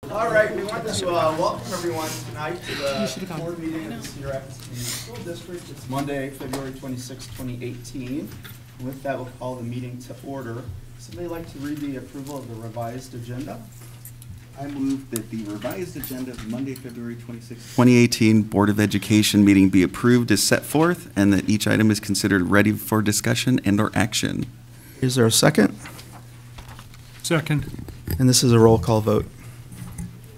All right, we want to welcome everyone tonight to the board meeting of the Cedar Rapids Community School District. It's Monday, February 26, 2018. With that, we'll call the meeting to order. Somebody like to read the approval of the revised agenda? I move that the revised agenda of Monday, February 26, 2018 Board of Education meeting be approved as set forth, and that each item is considered ready for discussion and/or action. Is there a second? Second. And this is a roll call vote.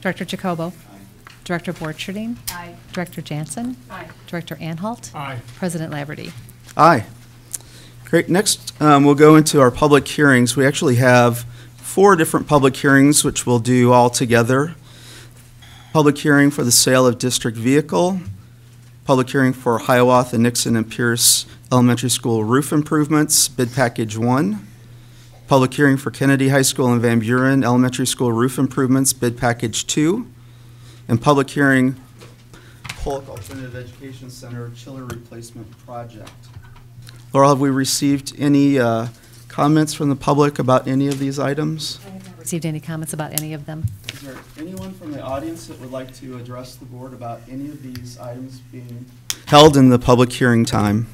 Director Jacobo. Aye. Director Borcherding. Aye. Director Jansen. Aye. Director Anhalt. Aye. President Laverty. Aye. Great. Next, we'll go into our public hearings. We actually have 4 different public hearings, which we'll do all together. Public hearing for the sale of district vehicle. Public hearing for Hiawatha, Nixon, and Pierce Elementary School roof improvements, bid package 1. Public hearing for Kennedy High School and Van Buren Elementary School roof improvements, bid package 2. And public hearing, Polk Alternative Education Center chiller replacement project. Laurel, have we received any comments from the public about any of these items? I have not received any comments about any of them. Is there anyone from the audience that would like to address the board about any of these items being held in the public hearing time?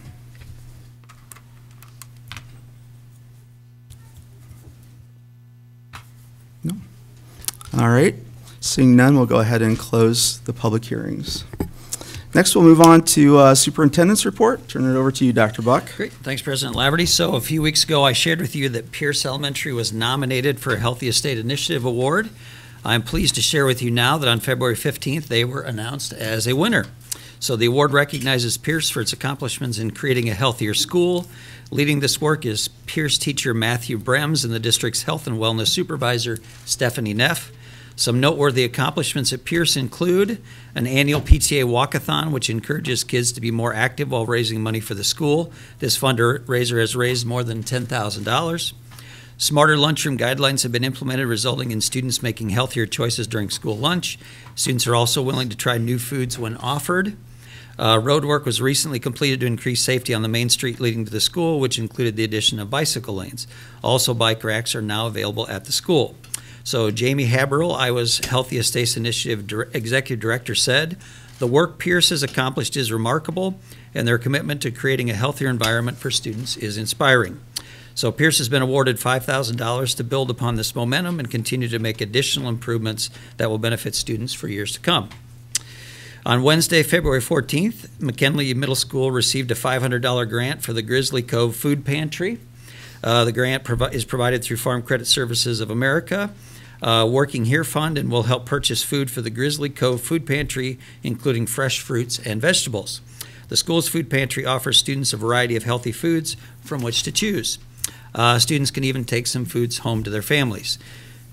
No? All right. Seeing none, we'll go ahead and close the public hearings. Next, we'll move on to superintendent's report. Turn it over to you, Dr. Buck. Great. Thanks, President Laverty. So a few weeks ago, I shared with you that Pierce Elementary was nominated for a Healthy Estate Initiative Award. I'm pleased to share with you now that on February 15th, they were announced as a winner. So the award recognizes Pierce for its accomplishments in creating a healthier school. Leading this work is Pierce teacher Matthew Brems and the district's health and wellness supervisor, Stephanie Neff. Some noteworthy accomplishments at Pierce include an annual PTA walkathon, which encourages kids to be more active while raising money for the school. This fundraiser has raised more than $10,000. Smarter lunchroom guidelines have been implemented, resulting in students making healthier choices during school lunch. Students are also willing to try new foods when offered. Road work was recently completed to increase safety on the main street leading to the school, which included the addition of bicycle lanes. Also, bike racks are now available at the school. So Jamie Haberl, Iowa's Healthy Estates Initiative Executive Director, said, "The work Pierce has accomplished is remarkable, and their commitment to creating a healthier environment for students is inspiring." So Pierce has been awarded $5,000 to build upon this momentum and continue to make additional improvements that will benefit students for years to come. On Wednesday, February 14th, McKinley Middle School received a $500 grant for the Grizzly Cove Food Pantry. The grant is provided through Farm Credit Services of America. Working Here Fund, and will help purchase food for the Grizzly Cove Food Pantry, including fresh fruits and vegetables. The school's food pantry offers students a variety of healthy foods from which to choose. Students can even take some foods home to their families.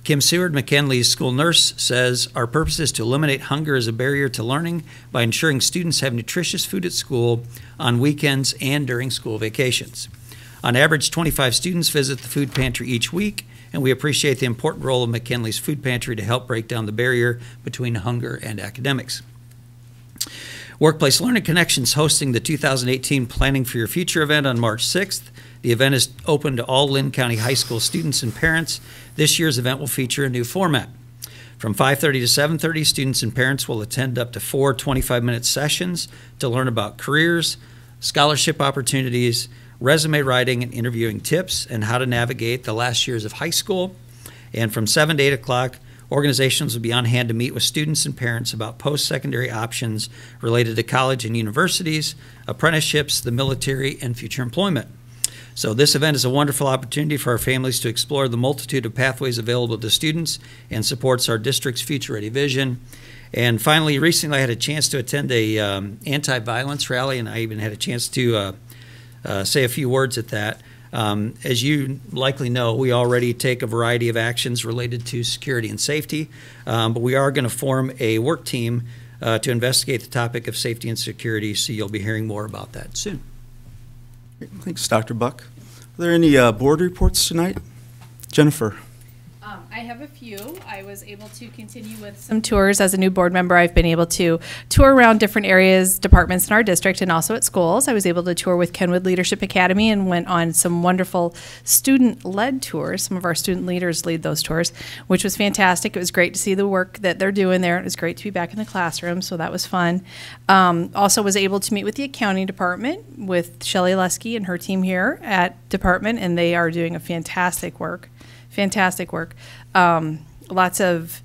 Kim Seward, McKinley's school nurse, says, "Our purpose is to eliminate hunger as a barrier to learning by ensuring students have nutritious food at school on weekends and during school vacations." On average, 25 students visit the food pantry each week, and we appreciate the important role of McKinley's food pantry to help break down the barrier between hunger and academics. Workplace Learning Connections hosting the 2018 Planning for Your Future event on March 6th. The event is open to all Linn County High School students and parents. This year's event will feature a new format. From 5:30 to 7:30, students and parents will attend up to 4 25-minute sessions to learn about careers, scholarship opportunities, resume writing and interviewing tips, and how to navigate the last years of high school. And from 7 to 8 o'clock, organizations will be on hand to meet with students and parents about post-secondary options related to college and universities, apprenticeships, the military, and future employment. So this event is a wonderful opportunity for our families to explore the multitude of pathways available to students and supports our district's future-ready vision. And finally, recently I had a chance to attend a anti-violence rally, and I even had a chance to say a few words at that. As you likely know, we already take a variety of actions related to security and safety, but we are going to form a work team to investigate the topic of safety and security, so you'll be hearing more about that soon. Thanks, Dr. Buck. Are there any board reports tonight? Jennifer. I have a few. I was able to continue with some tours as a new board member. I've been able to tour around different areas, departments in our district, and also at schools. I was able to tour with Kenwood Leadership Academy and went on some wonderful student-led tours. Some of our student leaders lead those tours, which was fantastic. It was great to see the work that they're doing there. It was great to be back in the classroom, so that was fun. Also was able to meet with the accounting department with Shelley Lusky and her team here at department, and they are doing a fantastic work. Fantastic work. Lots of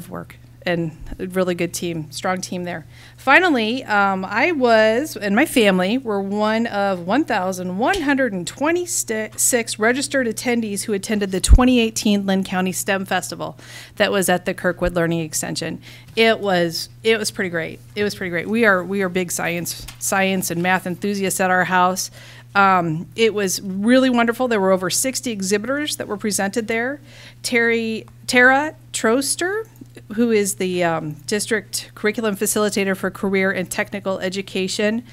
work and a really good team, strong team there. Finally, I was, and my family were one of 1,126 registered attendees who attended the 2018 Lynn County STEM Festival that was at the Kirkwood Learning Extension. It was pretty great. It was pretty great. We are big science and math enthusiasts at our house. It was really wonderful. There were over 60 exhibitors that were presented there. Tara Troster, who is the district curriculum facilitator for career and technical education,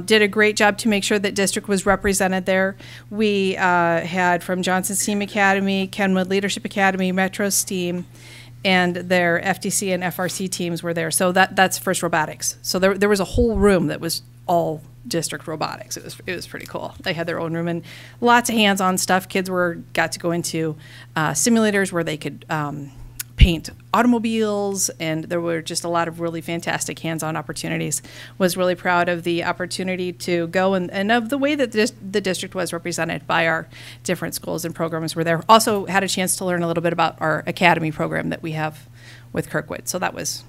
did a great job to make sure that district was represented there. We had from Johnson STEAM Academy, Kenwood Leadership Academy, Metro STEAM, and their FTC and FRC teams were there. So that's First Robotics. So there was a whole room that was all district robotics. It was pretty cool. They had their own room and lots of hands-on stuff. Kids got to go into simulators where they could paint automobiles, and there were just a lot of really fantastic hands-on opportunities. Was really proud of the opportunity to go and of the way that the district was represented by our different schools and programs were there. Also had a chance to learn a little bit about our academy program that we have with Kirkwood. So that was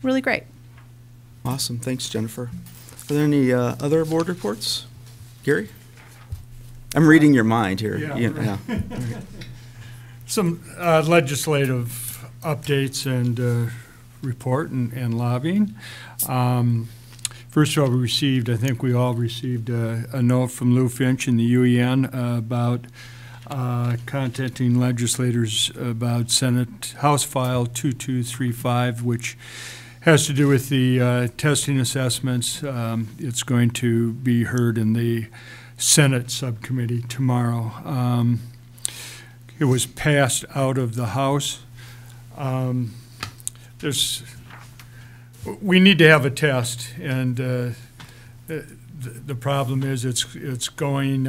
really great. Awesome. Thanks, Jennifer. Are there any other board reports? Gary? I'm reading your mind here. Yeah, Yeah. Some legislative updates and report and lobbying. First of all, I think we all received a note from Lou Finch in the UEN about contacting legislators about Senate House File 2235, which has to do with the testing assessments. It's going to be heard in the Senate subcommittee tomorrow. It was passed out of the House. We need to have a test, and the problem is it's going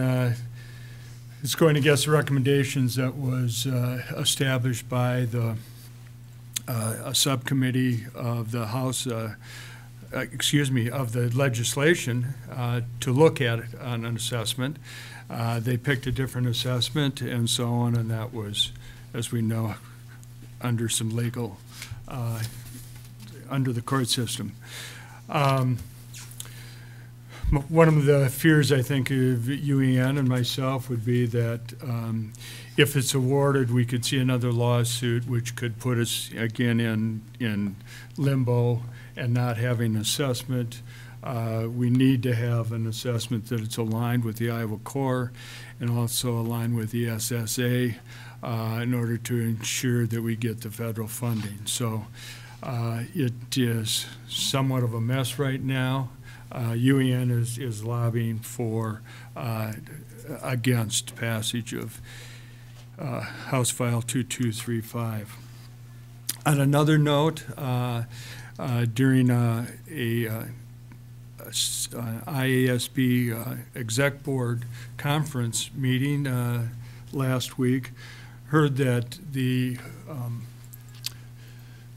against the recommendations that was established by a subcommittee of the House, of the legislation to look at it on an assessment. They picked a different assessment and so on, and that was, as we know, under some legal, under the court system. One of the fears, I think, of UEN and myself would be that if it's awarded, we could see another lawsuit which could put us again in limbo and not having an assessment. We need to have an assessment that it's aligned with the Iowa Core and also aligned with the SSA in order to ensure that we get the federal funding. So it is somewhat of a mess right now. UEN is lobbying for against passage of House File 2235. On another note, during IASB exec board conference meeting last week, heard that the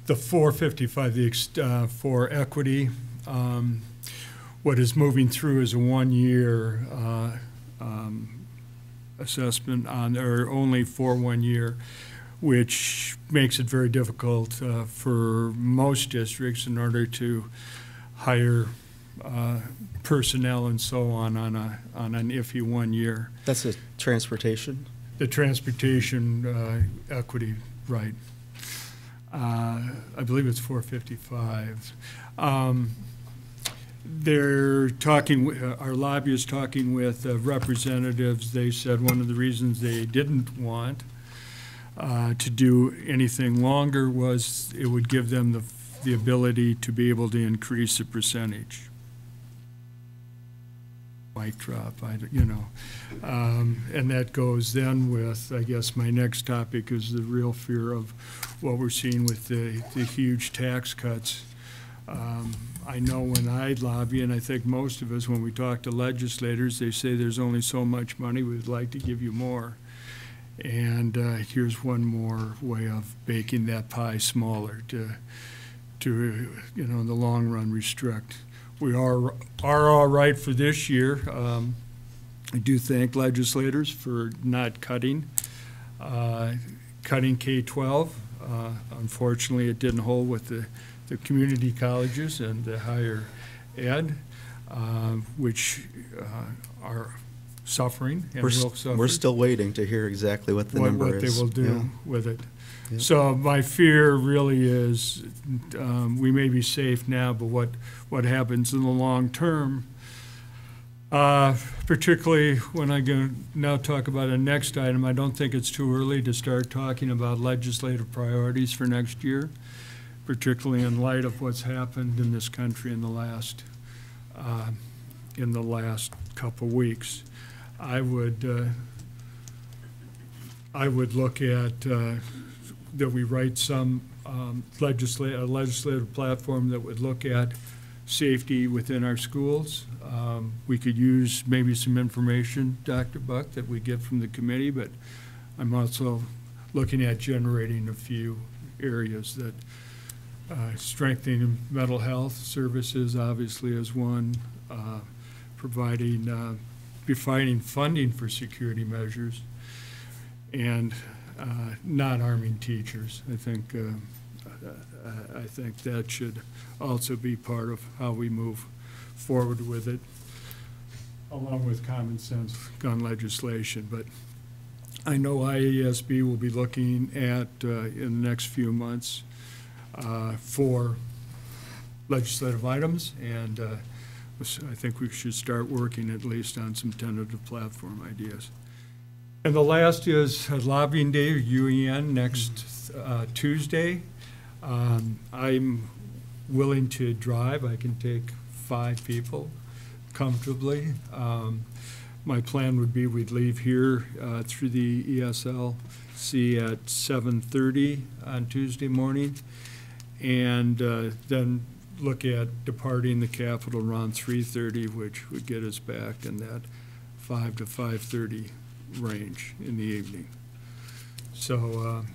455, for equity, what is moving through is a 1-year assessment or only for 1 year, which makes it very difficult for most districts in order to hire personnel and so on an iffy 1 year. That's a transportation? The transportation equity, right. I believe it's 455. They're talking, our lobbyists talking with representatives. They said one of the reasons they didn't want to do anything longer was it would give them the ability to be able to increase the percentage. mic drop, and that goes then with, I guess, my next topic is the real fear of what we're seeing with the huge tax cuts. I know when I lobby, and I think most of us, when we talk to legislators, they say there's only so much money, we'd like to give you more. And here's one more way of making that pie smaller to in the long run restrict. We are all right for this year. I do thank legislators for not cutting K-12. Unfortunately, it didn't hold with the community colleges and the higher ed, which are suffering and will suffer. We're still waiting to hear exactly what the number what is. they will do Yeah. with it. Yeah. So my fear really is we may be safe now, but what happens in the long term, particularly when I go now talk about a next item, I don't think it's too early to start talking about legislative priorities for next year, particularly in light of what's happened in this country in the last couple weeks. I would look at that we write some legislative platform that would look at safety within our schools. We could use maybe some information, Dr. Buck, that we get from the committee, but I'm also looking at generating a few areas that strengthening mental health services obviously is one, providing funding for security measures, and not arming teachers. I think that should also be part of how we move forward with it, along with common sense gun legislation. But I know IASB will be looking at in the next few months for legislative items, and I think we should start working at least on some tentative platform ideas. And the last is lobbying day, UEN, next Tuesday. I'm willing to drive. I can take 5 people comfortably. My plan would be we'd leave here through the ESLC at 7:30 on Tuesday morning, and then look at departing the Capitol around 3:30, which would get us back in that 5 to 5:30 range in the evening. So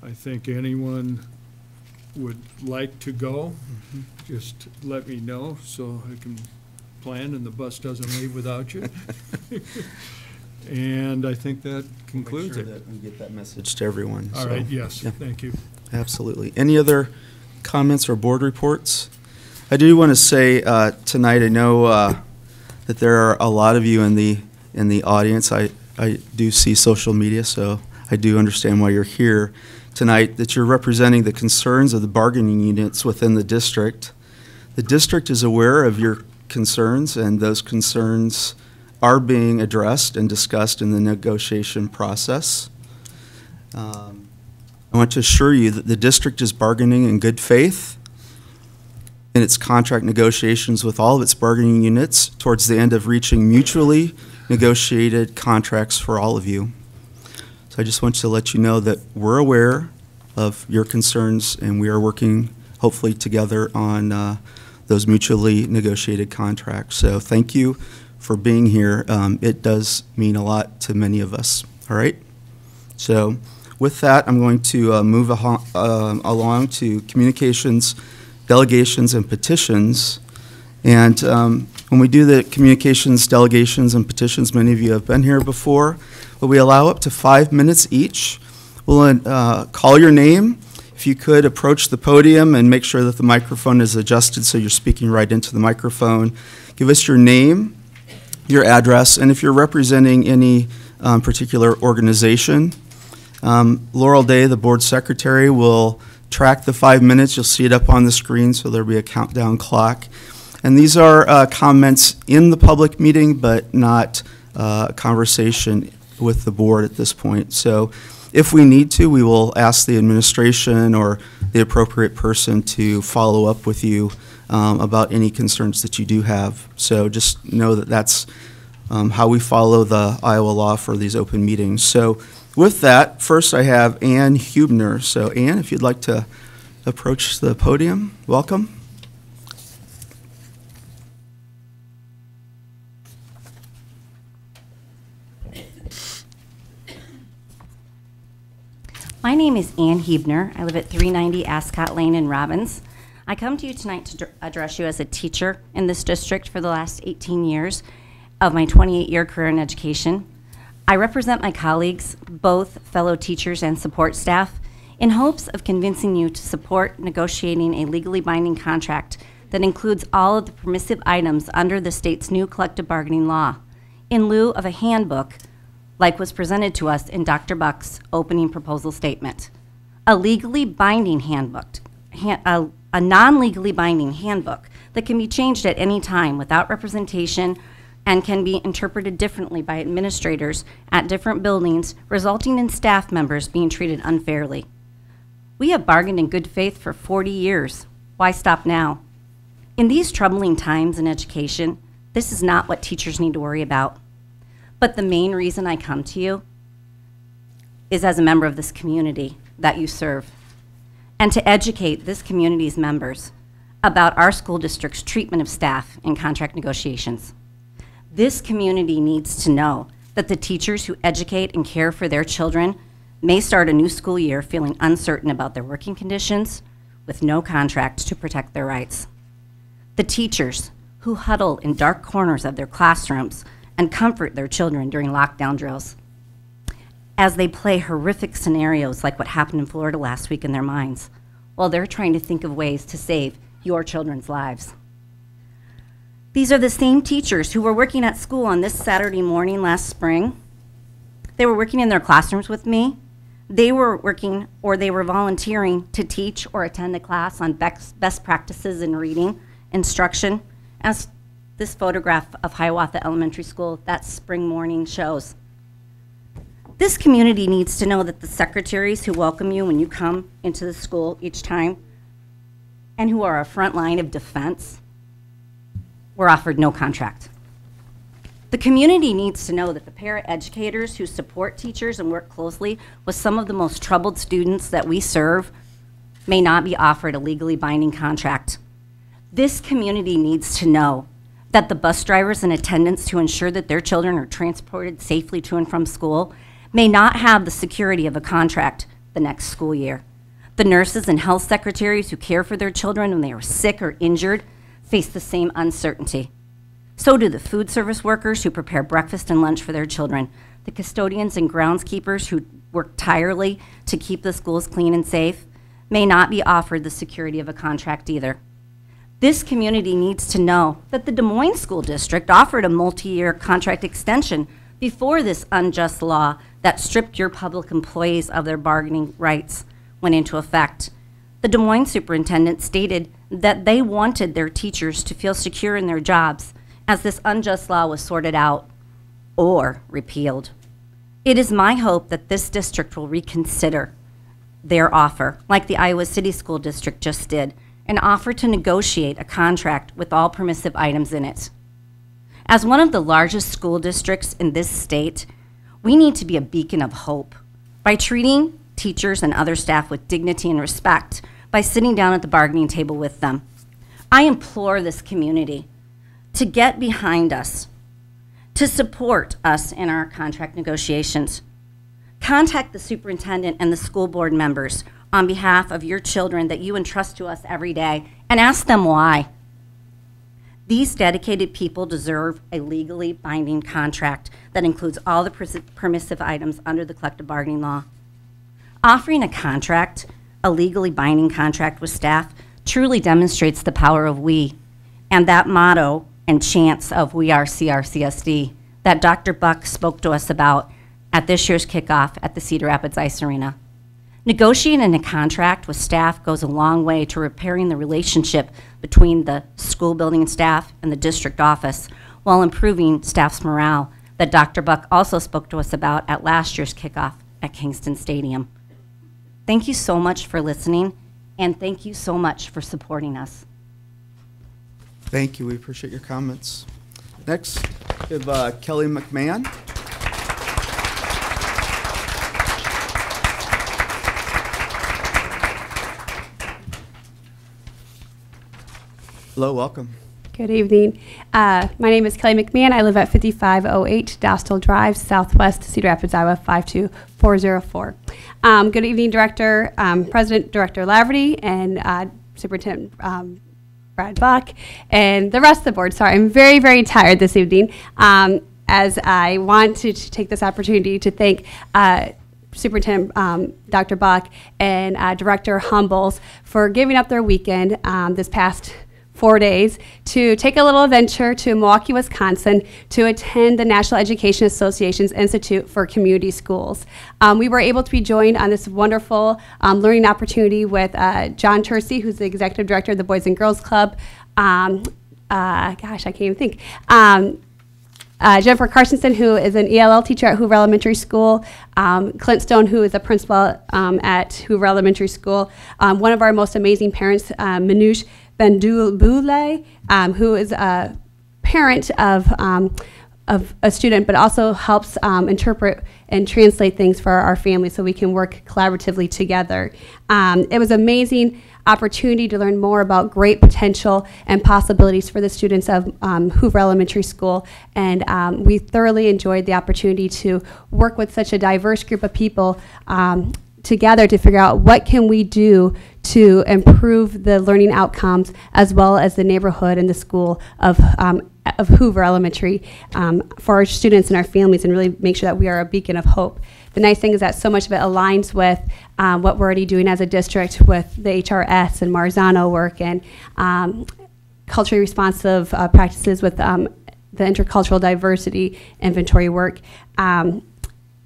I think anyone would like to go, just let me know so I can plan and the bus doesn't leave without you. And I think that concludes Make sure it. that we get that message to everyone. All right, yes, yeah. thank you. Absolutely. Any other comments or board reports? I do want to say tonight, I know that there are a lot of you in the audience. I do see social media, so I do understand why you're here tonight, that you're representing the concerns of the bargaining units within the district. The district is aware of your concerns, and those concerns are being addressed and discussed in the negotiation process. I want to assure you that the district is bargaining in good faith in its contract negotiations with all of its bargaining units towards the end of reaching mutually negotiated contracts for all of you. So I just want to let you know that we're aware of your concerns, and we are working hopefully together on those mutually negotiated contracts. So thank you for being here. It does mean a lot to many of us. All right? So with that, I'm going to move along to communications, delegations, and petitions. And when we do the communications, delegations, and petitions, many of you have been here before, but we allow up to 5 minutes each. We'll call your name. If you could approach the podium and make sure that the microphone is adjusted so you're speaking right into the microphone. Give us your name, your address, and if you're representing any particular organization. Laurel Day, the board secretary, will track the 5 minutes. You'll see it up on the screen, so there'll be a countdown clock. And these are comments in the public meeting, but not conversation with the board at this point. So if we need to, we will ask the administration or the appropriate person to follow up with you about any concerns that you do have. So just know that that's how we follow the Iowa law for these open meetings. So with that, first I have Ann Hubner. So Ann, if you'd like to approach the podium, welcome. My name is Ann Hebner. I live at 390 Ascot Lane in Robbins. I come to you tonight to address you as a teacher in this district for the last 18 years of my 28-year career in education. I represent my colleagues, both fellow teachers and support staff, in hopes of convincing you to support negotiating a legally binding contract that includes all of the permissive items under the state's new collective bargaining law, in lieu of a handbook like was presented to us in Dr. Buck's opening proposal statement. A legally binding handbook, a non-legally binding handbook that can be changed at any time without representation and can be interpreted differently by administrators at different buildings, resulting in staff members being treated unfairly. We have bargained in good faith for 40 years. Why stop now? In these troubling times in education, this is not what teachers need to worry about. But the main reason I come to you is as a member of this community that you serve, and to educate this community's members about our school district's treatment of staff in contract negotiations. This community needs to know that the teachers who educate and care for their children may start a new school year feeling uncertain about their working conditions with no contract to protect their rights. The teachers who huddle in dark corners of their classrooms and comfort their children during lockdown drills as they play horrific scenarios like what happened in Florida last week in their minds, while they're trying to think of ways to save your children's lives. These are the same teachers who were working at school on this Saturday morning last spring. They were working in their classrooms with me. They were working or they were volunteering to teach or attend a class on best practices in reading instruction, as this photograph of Hiawatha Elementary School that spring morning shows. This community needs to know that the secretaries who welcome you when you come into the school each time and who are a front line of defense were offered no contract. The community needs to know that the paraeducators who support teachers and work closely with some of the most troubled students that we serve may not be offered a legally binding contract. This community needs to know that the bus drivers and attendants who ensure that their children are transported safely to and from school may not have the security of a contract the next school year. The nurses and health secretaries who care for their children when they are sick or injured face the same uncertainty. So do the food service workers who prepare breakfast and lunch for their children, the custodians and groundskeepers who work tirelessly to keep the schools clean and safe may not be offered the security of a contract either. This community needs to know that the Des Moines School District offered a multi-year contract extension before this unjust law that stripped your public employees of their bargaining rights went into effect. The Des Moines superintendent stated that they wanted their teachers to feel secure in their jobs as this unjust law was sorted out or repealed. It is my hope that this district will reconsider their offer, like the Iowa City School District just did, and offer to negotiate a contract with all permissive items in it. As one of the largest school districts in this state, we need to be a beacon of hope by treating teachers and other staff with dignity and respect by sitting down at the bargaining table with them. I implore this community to get behind us, to support us in our contract negotiations. Contact the superintendent and the school board members on behalf of your children that you entrust to us every day and ask them why. These dedicated people deserve a legally binding contract that includes all the permissive items under the collective bargaining law. Offering a contract, a legally binding contract with staff, truly demonstrates the power of we and that motto and chants of We Are CRCSD that Dr. Buck spoke to us about at this year's kickoff at the Cedar Rapids Ice Arena. Negotiating a contract with staff goes a long way to repairing the relationship between the school building staff and the district office while improving staff's morale that Dr. Buck also spoke to us about at last year's kickoff at Kingston Stadium. Thank you so much for listening And thank you so much for supporting us. Thank you. We appreciate your comments. Next, we have Kelly McMahon. Hello, welcome. Good evening. My name is Kelly McMahon. I live at 5508 Dostal Drive, Southwest Cedar Rapids, Iowa 52404. Good evening, Director, President, Director Laverty, and Superintendent Brad Buck, and the rest of the board. Sorry, I'm very, very tired this evening. As I want to take this opportunity to thank Superintendent Dr. Buck and Director Humbles for giving up their weekend this past 4 days to take a little adventure to Milwaukee, Wisconsin to attend the National Education Association's Institute for Community Schools. We were able to be joined on this wonderful learning opportunity with John Tersey, who's the Executive Director of the Boys and Girls Club. Gosh, I can't even think. Jennifer Carstensen, who is an ELL teacher at Hoover Elementary School, Clint Stone, who is a principal at Hoover Elementary School, one of our most amazing parents, Manoush Bandulbule, who is a parent of a student, but also helps interpret and translate things for our family so we can work collaboratively together. It was amazing opportunity to learn more about great potential and possibilities for the students of Hoover Elementary School, and we thoroughly enjoyed the opportunity to work with such a diverse group of people together to figure out what can we do to improve the learning outcomes as well as the neighborhood and the school of Hoover Elementary for our students and our families, and really make sure that we are a beacon of hope. The nice thing is that so much of it aligns with what we're already doing as a district with the HRS and Marzano work and culturally responsive practices with the intercultural diversity inventory work.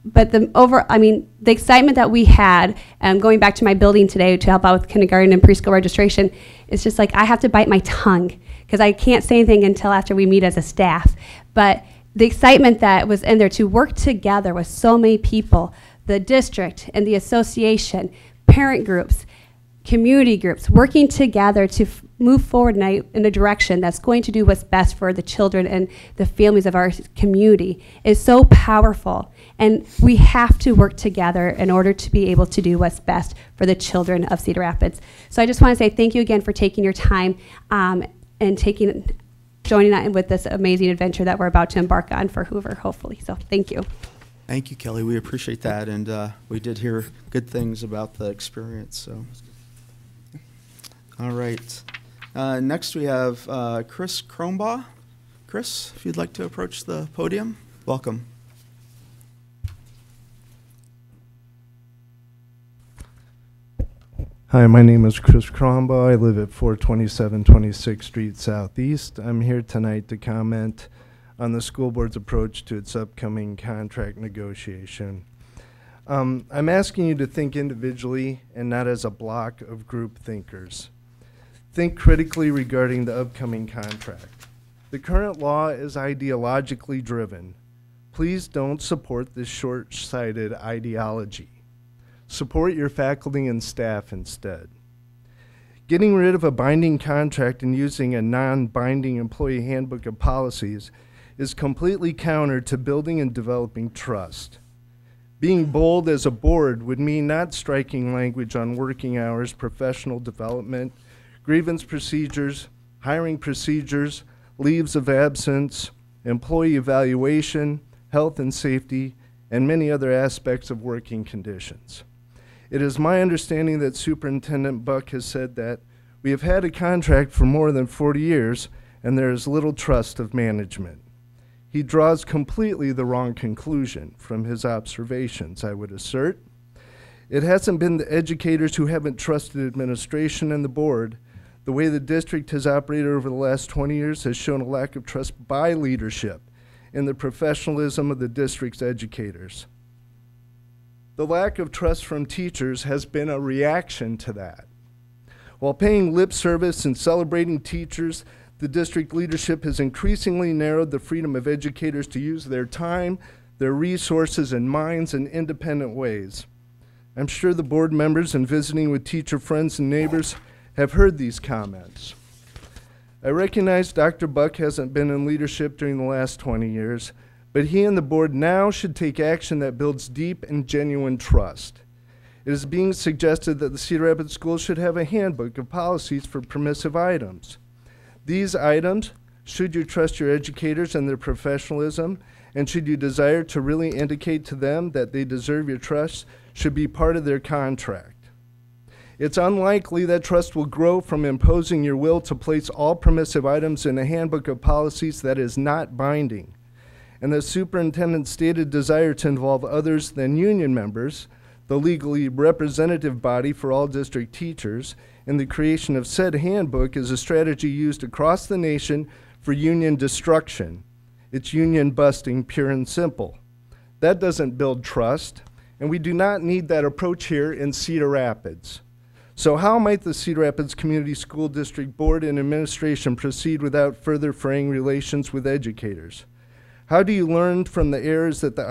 But the excitement that we had, going back to my building today to help out with kindergarten and preschool registration, is just like I have to bite my tongue because I can't say anything until after we meet as a staff. But the excitement that was in there to work together with so many people, the district and the association, parent groups, community groups, working together to move forward in a direction that's going to do what's best for the children and the families of our community is so powerful. And we have to work together in order to be able to do what's best for the children of Cedar Rapids. So I just want to say thank you again for taking your time and joining us with this amazing adventure that we're about to embark on for Hoover, hopefully. So thank you. Thank you, Kelly. We appreciate that, and we did hear good things about the experience. So, all right. Next, we have Chris Kronbaugh. Chris, if you'd like to approach the podium, welcome. Hi, my name is Chris Kronbaugh. I live at 427 26th Street Southeast. I'm here tonight to comment on the school board's approach to its upcoming contract negotiation. I'm asking you to think individually and not as a block of group thinkers. Think critically regarding the upcoming contract. The current law is ideologically driven. Please don't support this short-sighted ideology. Support your faculty and staff instead. Getting rid of a binding contract and using a non-binding employee handbook of policies is completely counter to building and developing trust. Being bold as a board would mean not striking language on working hours, professional development, grievance procedures, hiring procedures, leaves of absence, employee evaluation, health and safety, and many other aspects of working conditions. It is my understanding that Superintendent Buck has said that we have had a contract for more than 40 years and there is little trust of management. He draws completely the wrong conclusion from his observations, I would assert. It hasn't been the educators who haven't trusted administration and the board. The way the district has operated over the last 20 years has shown a lack of trust by leadership in the professionalism of the district's educators. The lack of trust from teachers has been a reaction to that. While paying lip service and celebrating teachers, the district leadership has increasingly narrowed the freedom of educators to use their time, their resources, and minds in independent ways. I'm sure the board members and visiting with teacher friends and neighbors have heard these comments. I recognize Dr. Buck hasn't been in leadership during the last 20 years, but he and the board now should take action that builds deep and genuine trust. It is being suggested that the Cedar Rapids Schools should have a handbook of policies for permissive items. These items, should you trust your educators and their professionalism, and should you desire to really indicate to them that they deserve your trust, should be part of their contract. It's unlikely that trust will grow from imposing your will to place all permissive items in a handbook of policies that is not binding. And the superintendent's stated desire to involve others than union members, the legally representative body for all district teachers, in the creation of said handbook is a strategy used across the nation for union destruction. It's union busting, pure and simple. That doesn't build trust, and we do not need that approach here in Cedar Rapids. So how might the Cedar Rapids Community School District Board and Administration proceed without further fraying relations with educators? How do you learn from the errors that the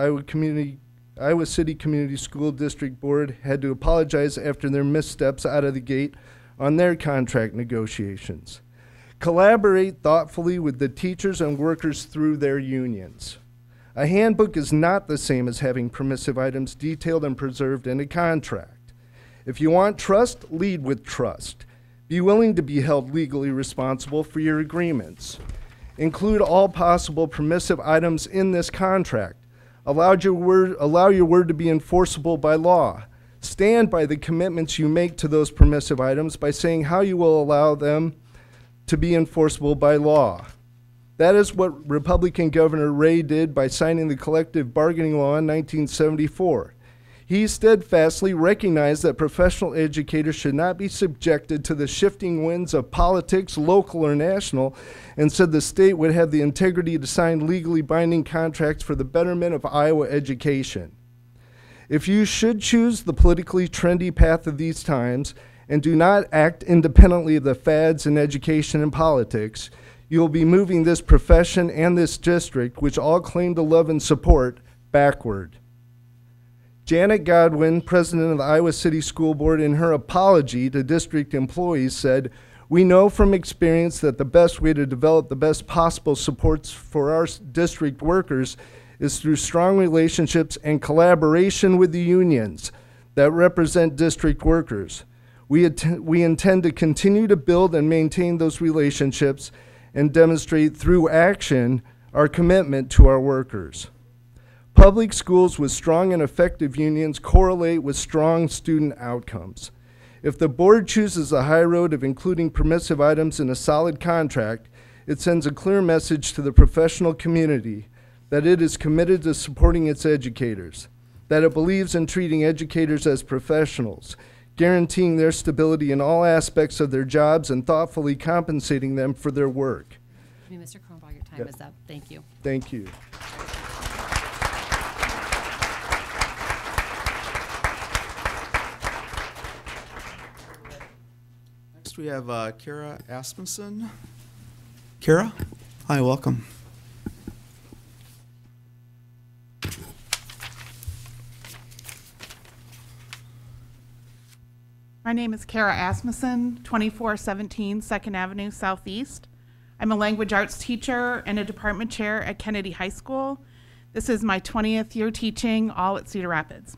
Iowa City Community School District Board had to apologize after their missteps out of the gate on their contract negotiations? Collaborate thoughtfully with the teachers and workers through their unions. A handbook is not the same as having permissive items detailed and preserved in a contract. If you want trust, lead with trust. Be willing to be held legally responsible for your agreements. Include all possible permissive items in this contract. Allow your word to be enforceable by law. Stand by the commitments you make to those permissive items by saying how you will allow them to be enforceable by law. That is what Republican Governor Ray did by signing the collective bargaining law in 1974. He steadfastly recognized that professional educators should not be subjected to the shifting winds of politics, local or national, and said the state would have the integrity to sign legally binding contracts for the betterment of Iowa education. If you should choose the politically trendy path of these times and do not act independently of the fads in education and politics, you will be moving this profession and this district, which all claim to love and support, backward. Janet Godwin, president of the Iowa City School Board, in her apology to district employees said, "We know from experience that the best way to develop the best possible supports for our district workers is through strong relationships and collaboration with the unions that represent district workers. We intend to continue to build and maintain those relationships and demonstrate through action our commitment to our workers." Public schools with strong and effective unions correlate with strong student outcomes. If the board chooses the high road of including permissive items in a solid contract, it sends a clear message to the professional community that it is committed to supporting its educators, that it believes in treating educators as professionals, guaranteeing their stability in all aspects of their jobs and thoughtfully compensating them for their work. Mr. Kronbach, your time is up. Thank you. Thank you. Next, we have Kara Asmussen. Kara, hi, welcome. My name is Kara Asmussen, 2417 2nd Avenue Southeast. I'm a language arts teacher and a department chair at Kennedy High School. This is my 20th year teaching, all at Cedar Rapids.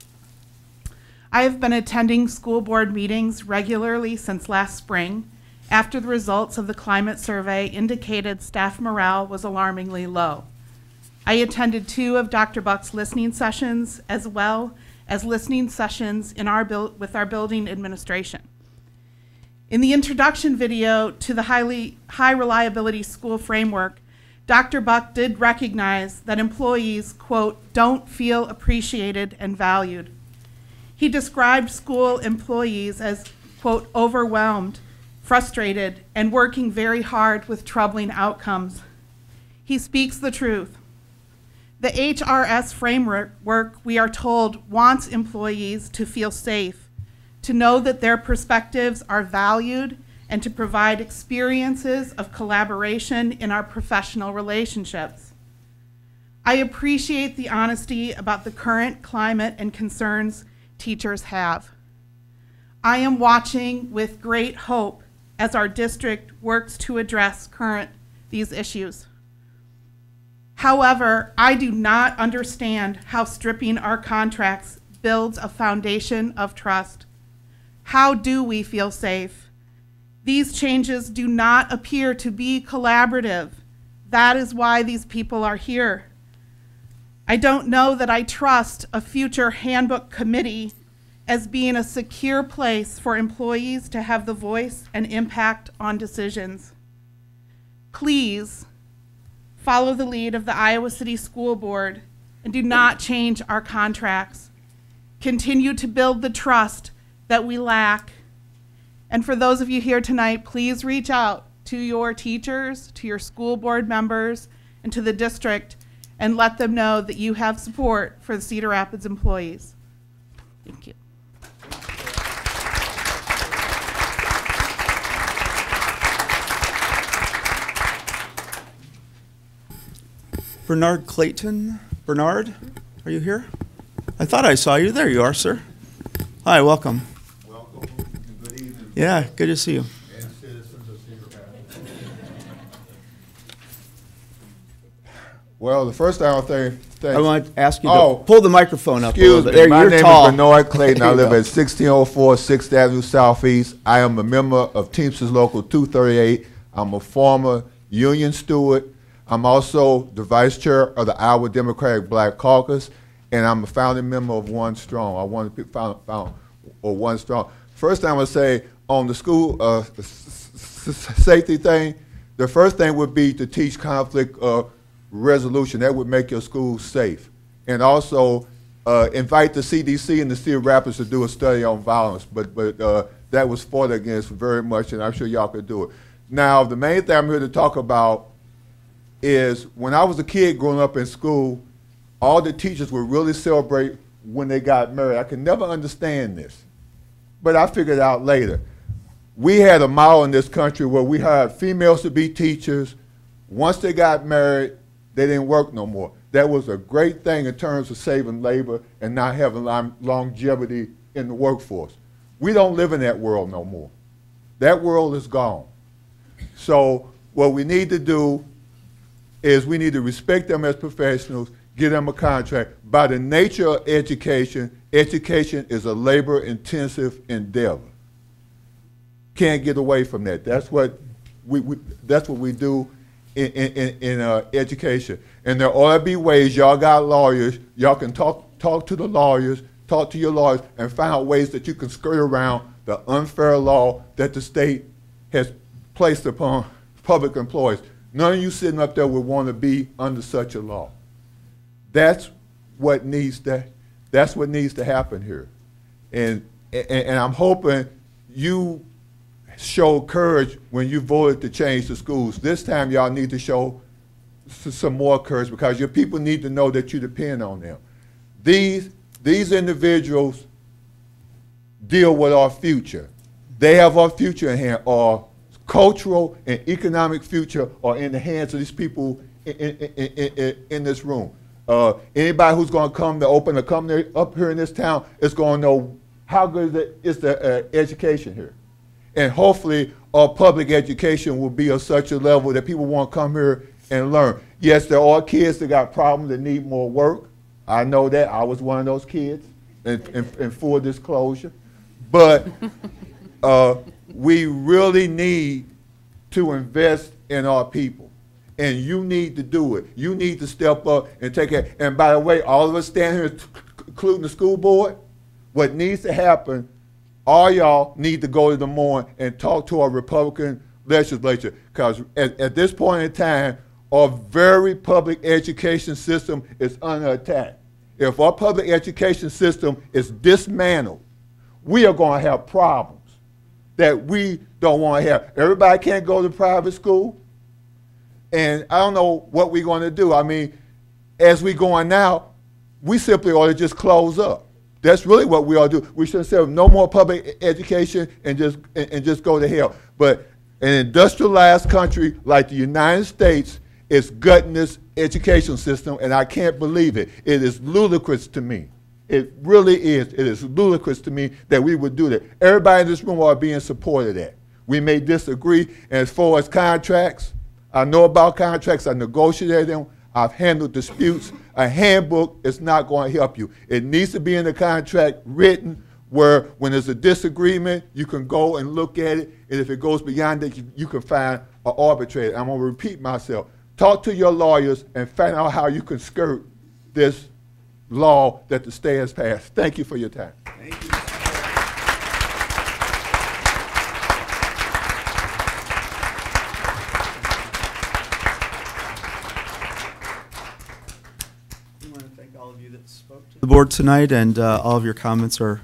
I have been attending school board meetings regularly since last spring after the results of the climate survey indicated staff morale was alarmingly low. I attended 2 of Dr. Buck's listening sessions as well as listening sessions in with our building administration. In the introduction video to the high reliability school framework, Dr. Buck did recognize that employees, quote, don't feel appreciated and valued. He described school employees as, quote, overwhelmed, frustrated, and working very hard with troubling outcomes. He speaks the truth. The HRS framework, we are told, wants employees to feel safe, to know that their perspectives are valued, and to provide experiences of collaboration in our professional relationships. I appreciate the honesty about the current climate and concerns teachers have. I am watching with great hope as our district works to address these issues. However, I do not understand how stripping our contracts builds a foundation of trust. How do we feel safe? These changes do not appear to be collaborative. That is why these people are here. I don't know that I trust a future handbook committee as being a secure place for employees to have the voice and impact on decisions. Please follow the lead of the Iowa City School Board and do not change our contracts. Continue to build the trust that we lack. And for those of you here tonight, please reach out to your teachers, to your school board members, and to the district and let them know that you have support for the Cedar Rapids employees. Thank you. Bernard Clayton. Bernard, are you here? I thought I saw you. There you are, sir. Hi, welcome. Welcome and good evening. Yeah, good to see you. And citizens of Cedar Rapids. Well, the first thing I think. I want to ask you to pull the microphone up a little Excuse bit. me. There, My you're name tall. is Bernard Clayton. I There you live go. at 1604 6th Avenue Southeast. I am a member of Teamsters Local 238. I'm a former union steward. I'm also the vice chair of the Iowa Democratic Black Caucus, and I'm a founding member of One Strong. I want to be found or One Strong. First thing I would say on the school safety thing, the first thing would be to teach conflict resolution. That would make your school safe. And also invite the CDC and the Cedar Rapids to do a study on violence, but that was fought against very much, and I'm sure y'all could do it. Now, the main thing I'm here to talk about is when I was a kid growing up in school, all the teachers would really celebrate when they got married. I could never understand this, but I figured it out later. We had a model in this country where we hired females to be teachers. Once they got married, they didn't work no more. That was a great thing in terms of saving labor and not having longevity in the workforce. We don't live in that world no more. That world is gone. So what we need to do is we need to respect them as professionals, give them a contract. By the nature of education, education is a labor-intensive endeavor. Can't get away from that. That's what we do in education. And there ought to be ways, y'all got lawyers, y'all can talk to the lawyers, talk to your lawyers, and find out ways that you can skirt around the unfair law that the state has placed upon public employees. None of you sitting up there would want to be under such a law. That's what needs to happen here. And I'm hoping you showed courage when you voted to change the schools. This time y'all need to show some more courage because your people need to know that you depend on them. These individuals deal with our future. They have our future in hand. Our cultural and economic future are in the hands of these people in this room. Anybody who's going to come to open a company up here in this town is going to know how good is the education here. And hopefully our public education will be of such a level that people want to come here and learn. Yes, there are kids that got problems that need more work. I know that. I was one of those kids, in full disclosure. But we really need to invest in our people. And you need to do it. You need to step up and take it. And by the way, all of us standing here, including the school board, what needs to happen, all y'all need to go to Des Moines and talk to our Republican legislature. Because at this point in time, our very public education system is under attack. If our public education system is dismantled, we are going to have problems that we don't want to have. Everybody can't go to private school. And I don't know what we're going to do. I mean, as we going now, we simply ought to just close up. That's really what we ought to do. We should say no more public education and just go to hell. But an industrialized country like the United States is gutting this education system, and I can't believe it. It is ludicrous to me. It really is. It is ludicrous to me that we would do that. Everybody in this room ought to be in support of that. We may disagree, and as far as contracts, I know about contracts, I negotiated them, I've handled disputes. A handbook is not going to help you. It needs to be in the contract written where when there's a disagreement, you can go and look at it, and if it goes beyond that, you can find an arbitrator. I'm going to repeat myself. Talk to your lawyers and find out how you can skirt this law that the state has passed. Thank you for your time. Thank you. I want to thank all of you that spoke to the board tonight, and all of your comments are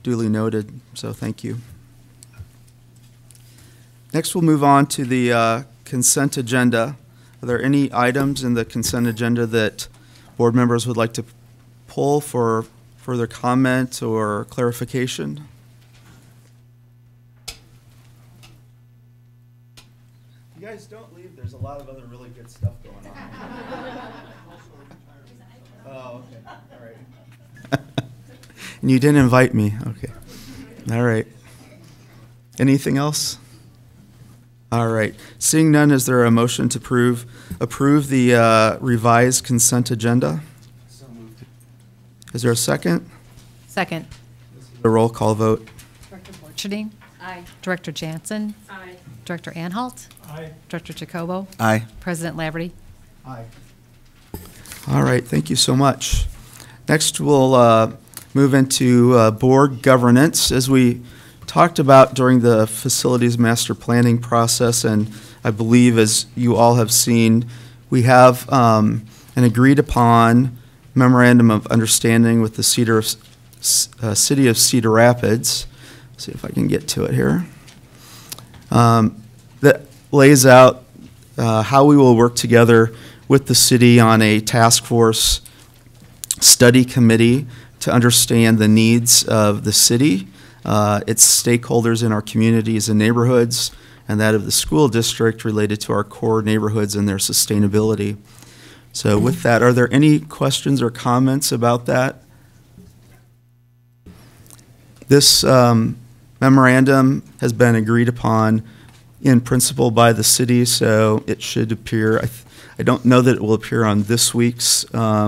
duly noted, so thank you. Next, we'll move on to the consent agenda. Are there any items in the consent agenda that board members would like to pull for further comment or clarification? You guys don't leave. There's a lot of other really good stuff going on. Oh, okay. All right. And you didn't invite me. Okay. All right. Anything else? All right. Seeing none, is there a motion to approve the revised consent agenda? So moved. Is there a second? Second. A roll call vote. Director Borcherding? Aye. Director Jansen? Aye. Director Anhalt? Aye. Director Jacobo? Aye. President Laverty? Aye. All right, thank you so much. Next, we'll move into board governance. As we talked about during the facilities master planning process, and I believe as you all have seen, we have an agreed upon memorandum of understanding with the City of Cedar Rapids. Let's see if I can get to it here. That lays out how we will work together with the city on a task force study committee to understand the needs of the city, its stakeholders in our communities and neighborhoods, and that of the school district related to our core neighborhoods and their sustainability. So with that, are there any questions or comments about that? This memorandum has been agreed upon in principle by the city, so it should appear, I don't know that it will appear on this week's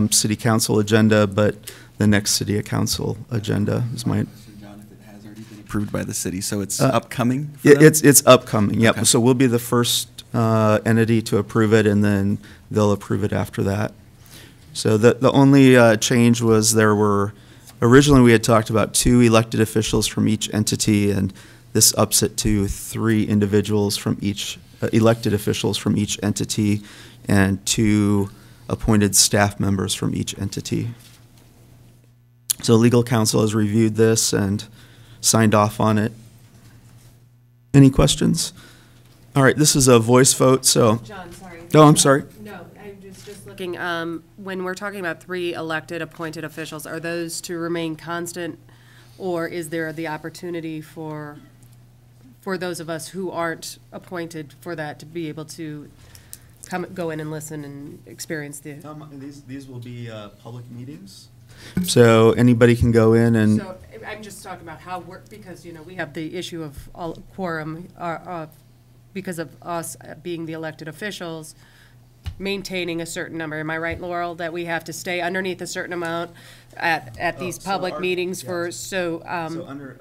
city council agenda, but the next city council agenda is my. John, if it has already been approved by the city, so it's upcoming? For them? It's upcoming, yep. Okay. So we'll be the first entity to approve it, and then they'll approve it after that. So the only change was originally we had talked about 2 elected officials from each entity, and this ups it to 3 individuals from each, elected officials from each entity, and 2 appointed staff members from each entity. So legal counsel has reviewed this and signed off on it. Any questions? All right, this is a voice vote, so. John, sorry. Oh, I'm sorry. No, I'm just looking, when we're talking about 3 elected appointed officials, are those to remain constant, or is there the opportunity for those of us who aren't appointed for that to be able to go in and listen and experience the? These will be public meetings. So anybody can go in and. So I'm just talking about how because, we have the issue of quorum, because of us being the elected officials, maintaining a certain number. Am I right, Laurel, that we have to stay underneath a certain amount at these public meetings for, So under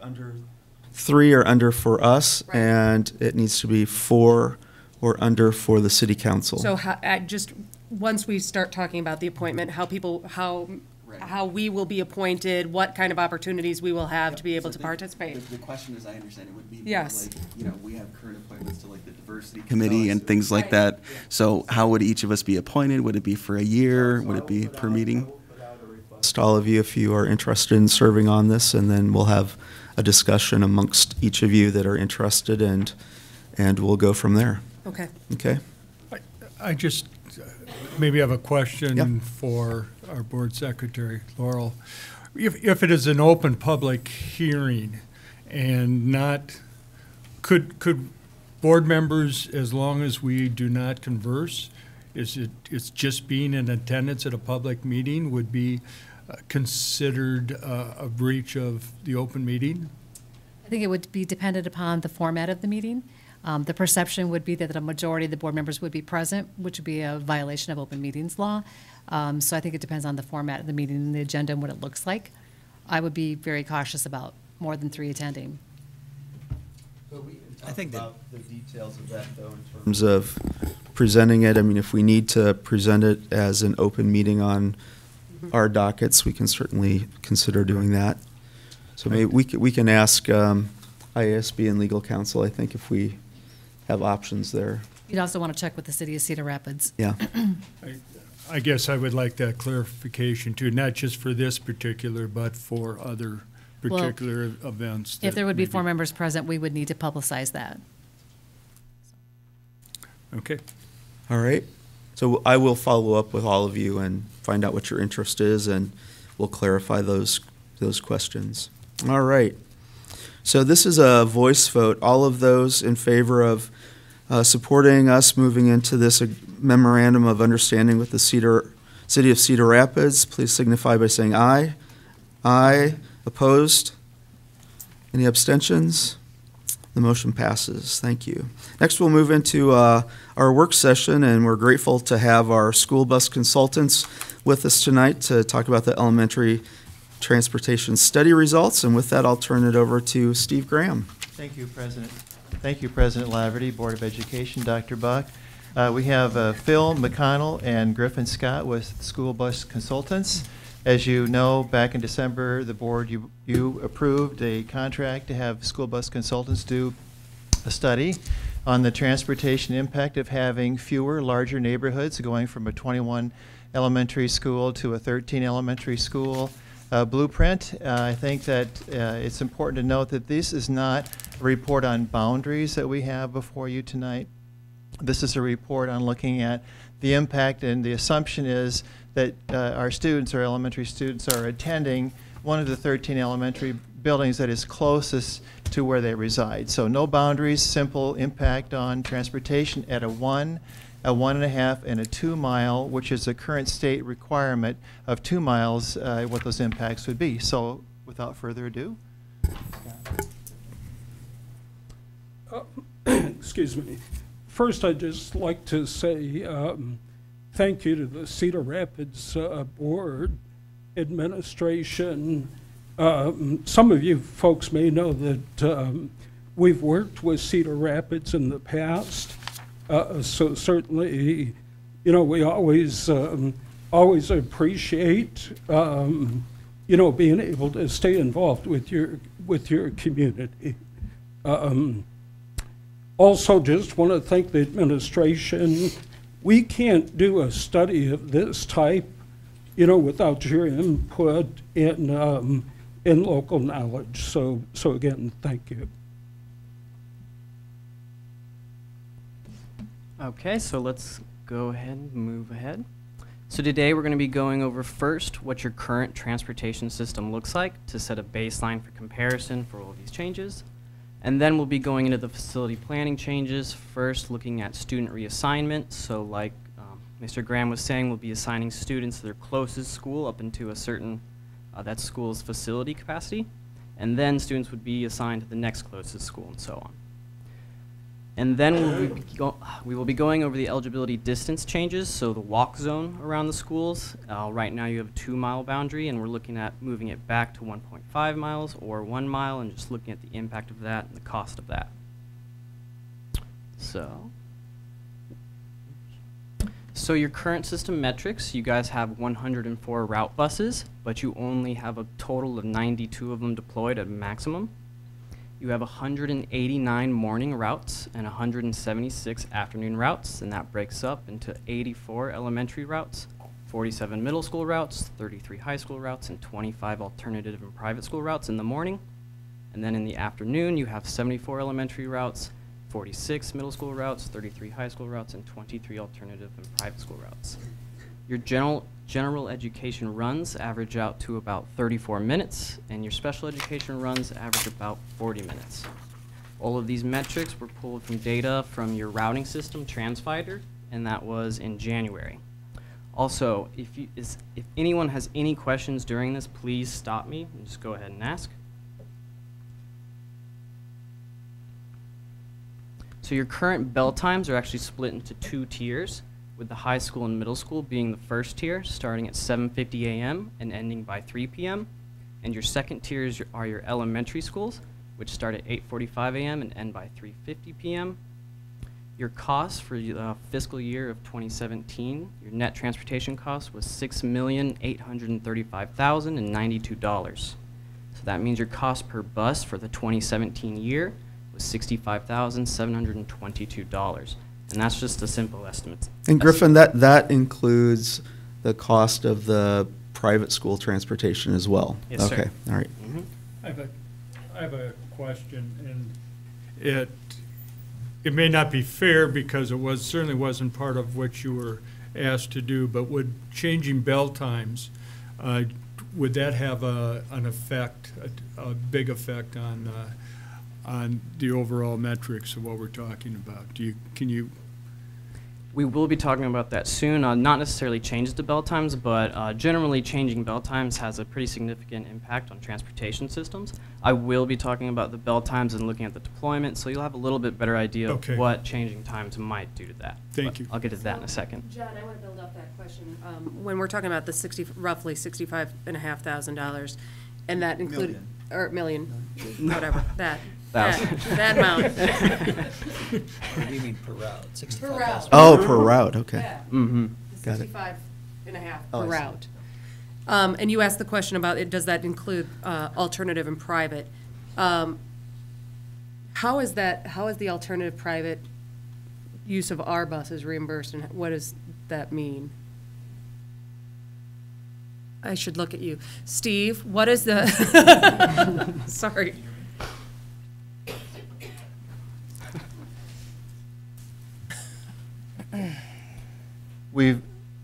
3 or under for us, Right. and it needs to be 4 or under for the city council. So just, once we start talking about the appointment, how we will be appointed, what kind of opportunities we will have to be able to participate. The question, as I understand it, would be, Yes. we have current appointments to like the diversity committee and things like that. So how would each of us be appointed? Would it be for a year? Would it be per meeting? To all of you, if you are interested in serving on this, and then we'll have a discussion amongst each of you that are interested, and we'll go from there. Okay. Okay? I just maybe have a question Yeah. for our board secretary, Laurel. If it is an open public hearing and not, could board members, as long as we do not converse, it's just being in attendance at a public meeting would be considered a breach of the open meeting? I think it would be dependent upon the format of the meeting. The perception would be that a majority of the board members would be present, which would be a violation of open meetings law. So I think it depends on the format of the meeting and the agenda and what it looks like. I would be very cautious about more than 3 attending. I think that about the details of that, though, in terms of presenting it. I mean, if we need to present it as an open meeting on our dockets, we can certainly consider doing that. So maybe we can ask IASB and legal counsel, I think, if we have options there. You'd also want to check with the city of Cedar Rapids. Yeah. I guess I would like that clarification too, not just for this particular, but for other particular events. If there would be that 4 members present, we would need to publicize that. Okay. All right. So I will follow up with all of you and find out what your interest is, and we'll clarify those questions. All right. So this is a voice vote. All of those in favor of supporting us moving into this memorandum of understanding with the City of Cedar Rapids, please signify by saying aye. Aye. Opposed? Any abstentions? The motion passes. Thank you. Next, we'll move into our work session, and we're grateful to have our school bus consultants with us tonight to talk about the elementary transportation study results. And with that, I'll turn it over to Steve Graham. Thank you, President. Thank you, President Laverty, Board of Education, Dr. Buck. We have Phil McConnell and Griffin Scott with school bus consultants. As you know, back in December, the board, you approved a contract to have school bus consultants do a study on the transportation impact of having fewer, larger neighborhoods, going from a 21 elementary school to a 13 elementary school blueprint. I think that it's important to note that this is not a report on boundaries that we have before you tonight. This is a report on looking at the impact, and the assumption is that our students, our elementary students, are attending one of the 13 elementary buildings that is closest to where they reside. So no boundaries, simple impact on transportation at a 1, a 1.5, and a 2 mile, which is the current state requirement of 2 miles, what those impacts would be. So without further ado. Excuse me. First, I'd just like to say thank you to the Cedar Rapids Board Administration. Some of you folks may know that we've worked with Cedar Rapids in the past, so certainly, you know, we always appreciate, you know, being able to stay involved with your community. Also, just want to thank the administration. We can't do a study of this type, you know, without your input in local knowledge. So again, thank you. Okay, so let's go ahead and move ahead. So today we're going to be going over first what your current transportation system looks like to set a baseline for comparison for all of these changes. And then we'll be going into the facility planning changes, first looking at student reassignment. So like Mr. Graham was saying, we'll be assigning students to their closest school up into a certain, that school's facility capacity. And then students would be assigned to the next closest school and so on. And then we will be going over the eligibility distance changes, so the walk zone around the schools. Right now you have a 2 mile boundary, and we're looking at moving it back to 1.5 miles or 1 mile, and just looking at the impact of that and the cost of that. So your current system metrics, you guys have 104 route buses, but you only have a total of 92 of them deployed at maximum. You have 189 morning routes and 176 afternoon routes, and that breaks up into 84 elementary routes, 47 middle school routes, 33 high school routes, and 25 alternative and private school routes in the morning. And then in the afternoon, you have 74 elementary routes, 46 middle school routes, 33 high school routes, and 23 alternative and private school routes. Your general education runs average out to about 34 minutes, and your special education runs average about 40 minutes. All of these metrics were pulled from data from your routing system, Transfinder, and that was in January. Also, if anyone has any questions during this, please stop me and just go ahead and ask. So your current bell times are actually split into 2 tiers, with the high school and middle school being the first tier, starting at 7:50 a.m. and ending by 3 p.m. And your second tiers are your elementary schools, which start at 8:45 a.m. and end by 3:50 p.m. Your costs for the fiscal year of 2017, your net transportation cost was $6,835,092. So that means your cost per bus for the 2017 year was $65,722. And that's just a simple estimate. And Griffin, that includes the cost of the private school transportation as well? Yes, sir. Okay, all right. Mm-hmm. I have a question, and it may not be fair because it certainly wasn't part of what you were asked to do, but would changing bell times, would that have an effect, a big effect on the overall metrics of what we're talking about? We will be talking about that soon. Not necessarily changes to bell times, but generally changing bell times has a pretty significant impact on transportation systems. I will be talking about the bell times and looking at the deployment, so you'll have a little bit better idea of what changing times might do to that. Thank you. I'll get to that in a second. John, I want to build up that question. When we're talking about the roughly $65,500, and that included, or million, whatever, that amount. What do you mean per route? 65,000. Per route. Oh, per route, okay. Yeah. Mm-hmm. Got it. 65 and a half Oh, I per see. route. And you asked the question about does that include alternative and private? How is the alternative private use of our buses reimbursed, and what does that mean? I should look at you. Steve, what is the, sorry.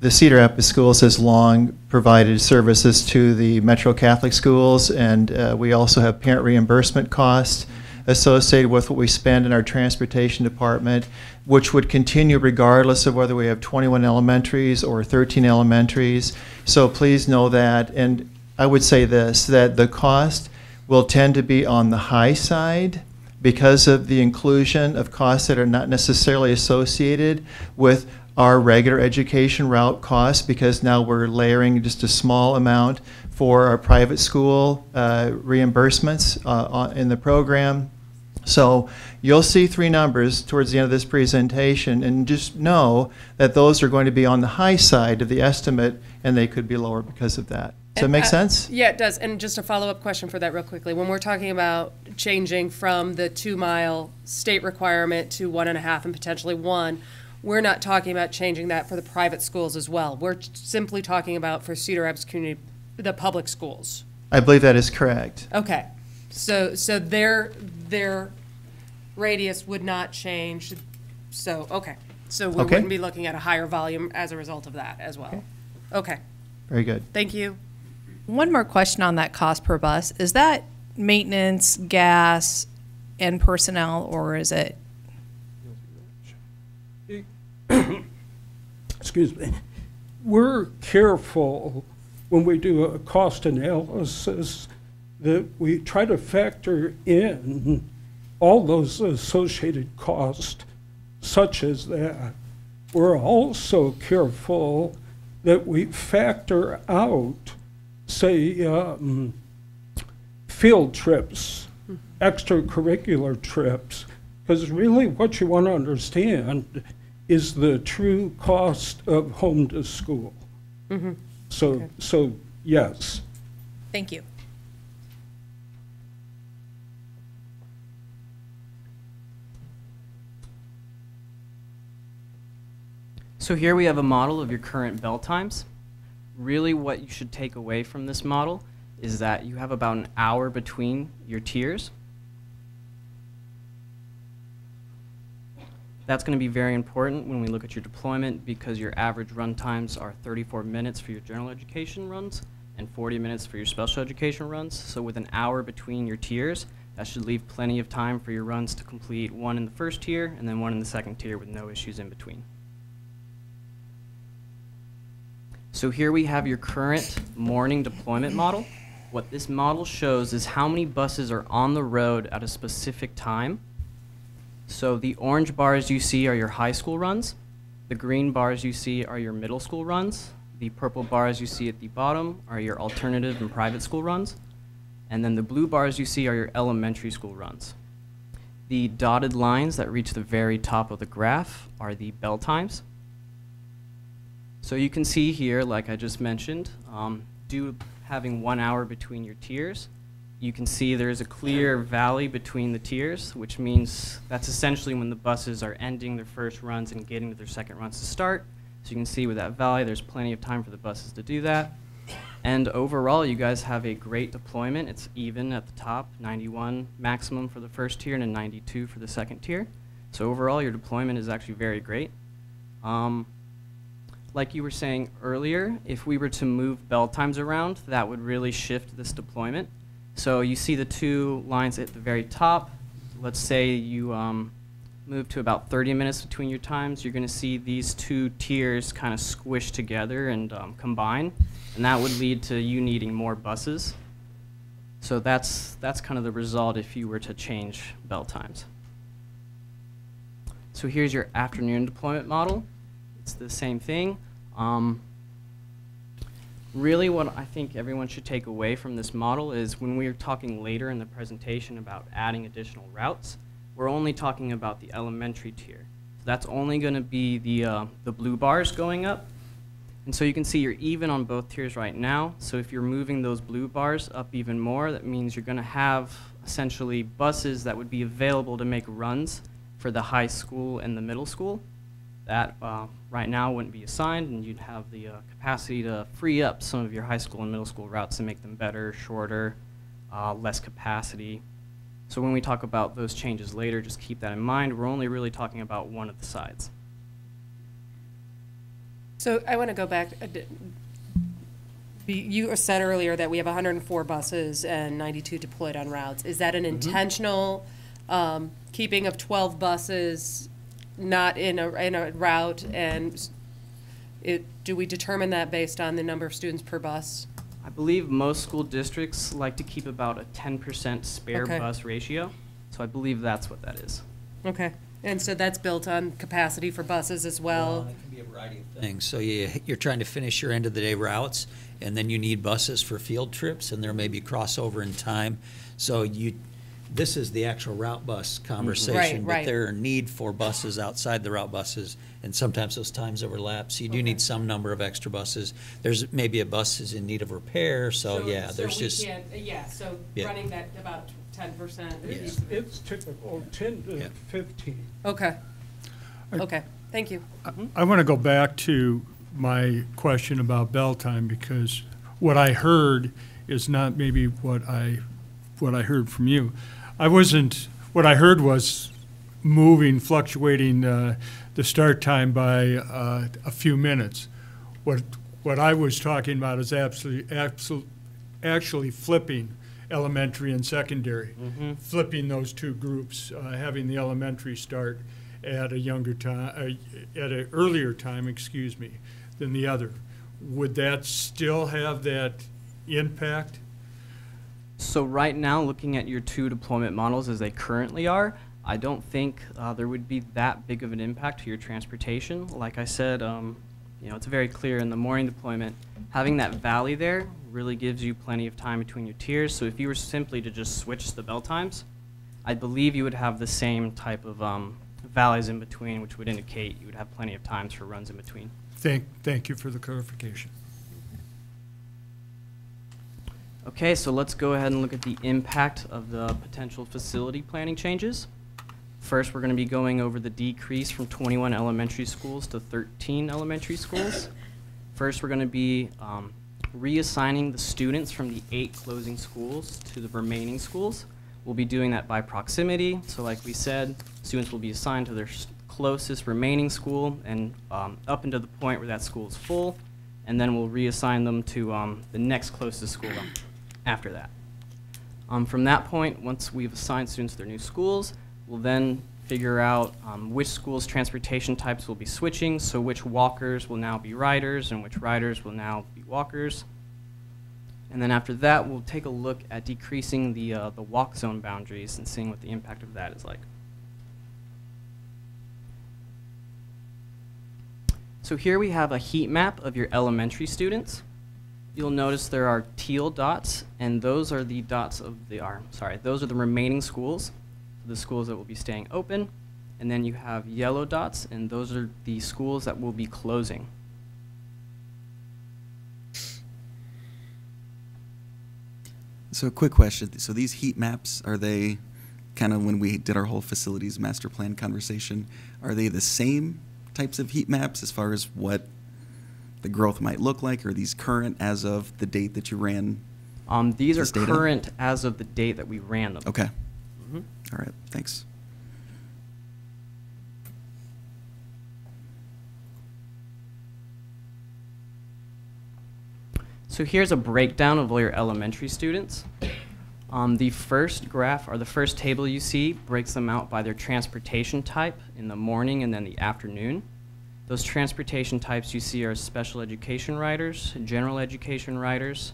The Cedar Rapids Schools has long provided services to the Metro Catholic schools, and we also have parent reimbursement costs associated with what we spend in our transportation department, which would continue regardless of whether we have 21 elementaries or 13 elementaries. So please know that. And I would say this, that the cost will tend to be on the high side because of the inclusion of costs that are not necessarily associated with our regular education route costs, because now we're layering just a small amount for our private school reimbursements in the program. So you'll see 3 numbers towards the end of this presentation, and just know that those are going to be on the high side of the estimate, and they could be lower because of that. Does that make sense? Yeah, it does. And just a follow-up question for that real quickly. When we're talking about changing from the 2-mile state requirement to 1.5 and potentially 1, we're not talking about changing that for the private schools as well. We're simply talking about for Cedar Rapids community, the public schools. I believe that is correct. Okay. So their radius would not change. So, okay. So we wouldn't be looking at a higher volume as a result of that as well. Okay. Very good. Thank you. One more question on that cost per bus. Is that maintenance, gas, and personnel, or is it? Excuse me. We're careful when we do a cost analysis that we try to factor in all those associated costs, such as that. We're also careful that we factor out, say, field trips, extracurricular trips, because really what you want to understand is the true cost of home to school. Mm-hmm. So yes. Thank you. So here we have a model of your current bell times. Really what you should take away from this model is that you have about an hour between your tiers. That's going to be very important when we look at your deployment, because your average run times are 34 minutes for your general education runs and 40 minutes for your special education runs. So with an hour between your tiers, that should leave plenty of time for your runs to complete, 1 in the first tier and then 1 in the second tier with no issues in between. So here we have your current morning deployment model. What this model shows is how many buses are on the road at a specific time. So the orange bars you see are your high school runs. The green bars you see are your middle school runs. The purple bars you see at the bottom are your alternative and private school runs. And then the blue bars you see are your elementary school runs. The dotted lines that reach the very top of the graph are the bell times. So you can see here, like I just mentioned, due to having 1 hour between your tiers, you can see there's a clear valley between the tiers, which means that's essentially when the buses are ending their first runs and getting to their second runs to start. So you can see with that valley, there's plenty of time for the buses to do that. And overall, you guys have a great deployment. It's even at the top, 91 maximum for the first tier and a 92 for the second tier. So overall, your deployment is actually very great. Like you were saying earlier, if we were to move bell times around, that would really shift this deployment. So you see the two lines at the very top. Let's say you move to about 30 minutes between your times. You're going to see these two tiers kind of squish together and combine, and that would lead to you needing more buses. So that's kind of the result if you were to change bell times. So here's your afternoon deployment model. It's the same thing. Really what I think everyone should take away from this model is when we're talking later in the presentation about adding additional routes, we're only talking about the elementary tier. So that's only going to be the blue bars going up. And so you can see you're even on both tiers right now. So if you're moving those blue bars up even more, that means you're going to have essentially buses that would be available to make runs for the high school and the middle school. That right now wouldn't be assigned, and you'd have the capacity to free up some of your high school and middle school routes and make them better, shorter, less capacity. So when we talk about those changes later, just keep that in mind. We're only really talking about one of the sides. So I want to go back. You said earlier that we have 104 buses and 92 deployed on routes. Is that an intentional keeping of 12 buses not in a route, and do we determine that based on the number of students per bus? I believe most school districts like to keep about a 10% spare bus ratio, so I believe that's what that is. Okay, and so that's built on capacity for buses as well? It can be a variety of things. So you're trying to finish your end of the day routes, and then you need buses for field trips, and there may be crossover in time. So this is the actual route bus conversation, but there are need for buses outside the route buses, and sometimes those times overlap. So you do need some number of extra buses. There's maybe a bus is in need of repair, so yeah, there's just running that about 10%. It's typical, 10 to 15. Okay. Okay. Thank you. I want to go back to my question about bell time, because what I heard is not maybe what I heard from you. What I heard was fluctuating the start time by a few minutes. What I was talking about is actually flipping elementary and secondary, flipping those two groups, having the elementary start at a younger time, at an earlier time, than the other. Would that still have that impact? So right now, looking at your two deployment models as they currently are, I don't think there would be that big of an impact to your transportation. Like I said, it's very clear in the morning deployment, having that valley there really gives you plenty of time between your tiers. So if you were simply to just switch the bell times, I believe you would have the same type of valleys in between, which would indicate you would have plenty of times for runs in between. Thank you for the clarification. Okay, so let's go ahead and look at the impact of the potential facility planning changes. First, we're going to be going over the decrease from 21 elementary schools to 13 elementary schools. First, we're going to be reassigning the students from the 8 closing schools to the remaining schools. We'll be doing that by proximity. So like we said, students will be assigned to their closest remaining school and up until the point where that school is full, and then we'll reassign them to the next closest school after that. From that point, once we've assigned students to their new schools, we'll then figure out which schools' transportation types will be switching, so which walkers will now be riders and which riders will now be walkers. And then after that, we'll take a look at decreasing the walk zone boundaries and seeing what the impact of that is like. So here we have a heat map of your elementary students. You'll notice there are teal dots, and those are the dots of those are the remaining schools, the schools that will be staying open. And then you have yellow dots, and those are the schools that will be closing. So a quick question. So these heat maps, are they kind of, when we did our whole facilities master plan conversation, are they the same types of heat maps as far as what the growth might look like? Or are these current as of the date that you ran These are this data? current as of the date that we ran them. Okay. Mhm. All right, thanks. So here's a breakdown of all your elementary students. The first graph, or the first table you see, breaks them out by their transportation type in the morning and then the afternoon. Those transportation types you see are special education riders, general education riders,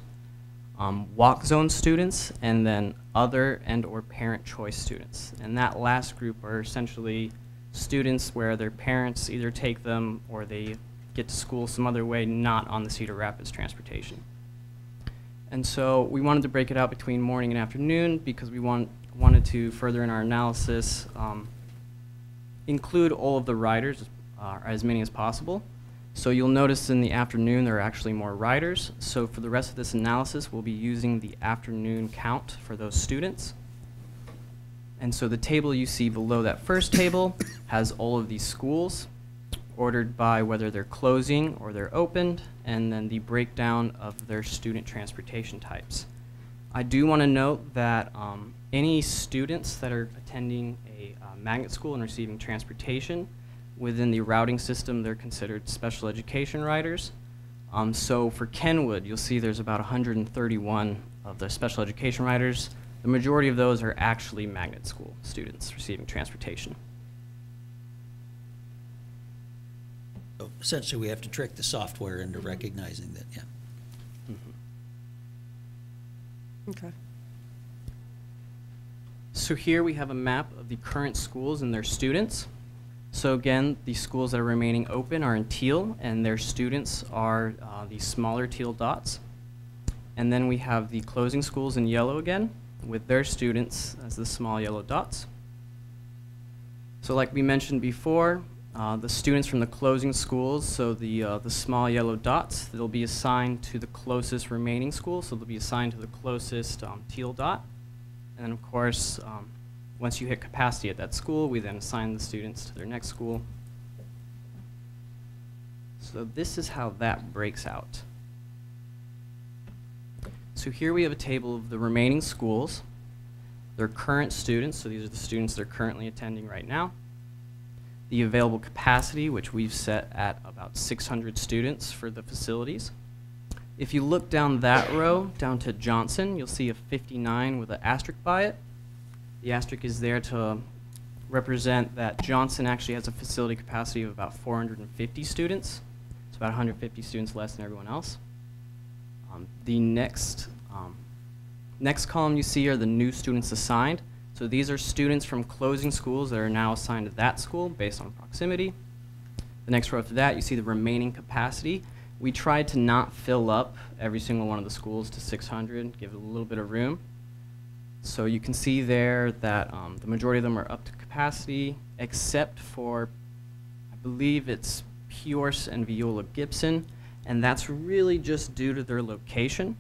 walk zone students, and then other and or parent choice students. And that last group are essentially students where their parents either take them or they get to school some other way, not on the Cedar Rapids transportation. And so we wanted to break it out between morning and afternoon because we wanted to further in our analysis include all of the riders, as many as possible. So you'll notice in the afternoon there are actually more riders. So for the rest of this analysis, we'll be using the afternoon count for those students. And so the table you see below that first table has all of these schools ordered by whether they're closing or they're opened, and then the breakdown of their student transportation types. I do want to note that any students that are attending a magnet school and receiving transportation, within the routing system, they're considered special education riders. So for Kenwood, you'll see there's about 131 of the special education riders. The majority of those are actually magnet school students receiving transportation. So essentially, we have to trick the software into recognizing that, yeah. Okay. So here we have a map of the current schools and their students. So again, the schools that are remaining open are in teal, and their students are the smaller teal dots. And then we have the closing schools in yellow again, with their students as the small yellow dots. So like we mentioned before, the students from the closing schools, so the small yellow dots, they'll be assigned to the closest remaining school, so they'll be assigned to the closest teal dot. And then of course, once you hit capacity at that school, we then assign the students to their next school. So this is how that breaks out. So here we have a table of the remaining schools, their current students, so these are the students that are currently attending right now. The available capacity, which we've set at about 600 students for the facilities. If you look down that row, down to Johnson, you'll see a 59 with an asterisk by it. The asterisk is there to represent that Johnson actually has a facility capacity of about 450 students. It's about 150 students less than everyone else. The next column you see are the new students assigned. So these are students from closing schools that are now assigned to that school based on proximity. The next row after that, you see the remaining capacity. We tried to not fill up every single one of the schools to 600, give it a little bit of room. So you can see there that the majority of them are up to capacity, except for, I believe it's Pierce and Viola Gibson, and that's really just due to their location.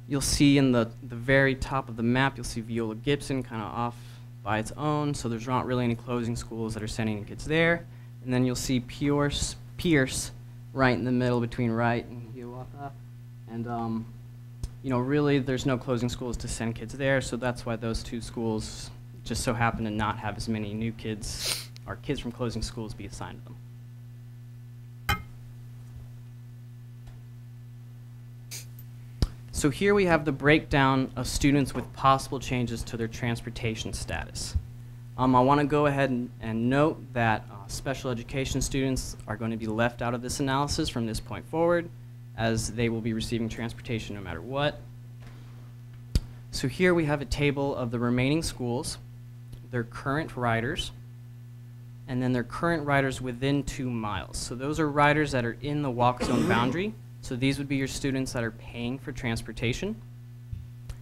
You'll see in the very top of the map, you'll see Viola Gibson kind of off by its own, so there's not really any closing schools that are sending any kids there. And then you'll see Pierce right in the middle between Wright and Hiawatha. And you know, really there's no closing schools to send kids there, so that's why those two schools just so happen to not have as many new kids, or kids from closing schools be assigned to them. So here we have the breakdown of students with possible changes to their transportation status. I want to go ahead and note that special education students are going to be left out of this analysis from this point forward, as they will be receiving transportation no matter what. So here we have a table of the remaining schools, their current riders, and then their current riders within 2 miles. So those are riders that are in the walk zone boundary. So these would be your students that are paying for transportation.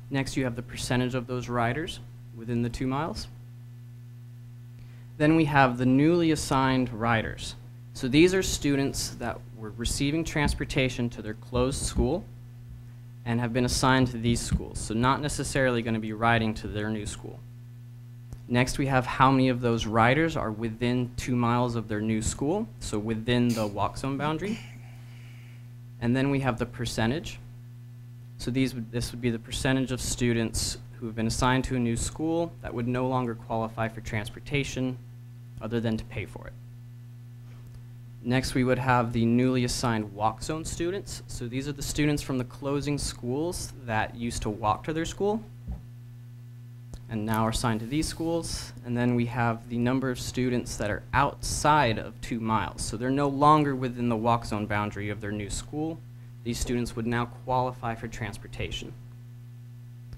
Next, you have the percentage of those riders within the 2 miles. Then we have the newly assigned riders. So these are students that were receiving transportation to their closed school and have been assigned to these schools. So not necessarily going to be riding to their new school. Next, we have how many of those riders are within 2 miles of their new school, so within the walk zone boundary. And then we have the percentage. So this would be the percentage of students who have been assigned to a new school that would no longer qualify for transportation other than to pay for it. Next, we would have the newly assigned walk zone students. So these are the students from the closing schools that used to walk to their school and now are assigned to these schools. And then we have the number of students that are outside of 2 miles. So they're no longer within the walk zone boundary of their new school. These students would now qualify for transportation.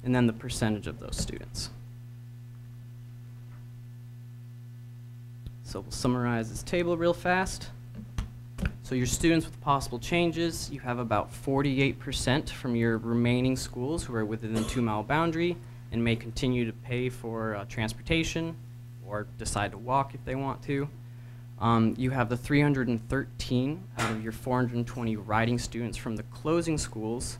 And then the percentage of those students. So we'll summarize this table real fast. So your students with possible changes, you have about 48% from your remaining schools who are within the 2 mile boundary and may continue to pay for transportation or decide to walk if they want to. You have the 313 out of your 420 riding students from the closing schools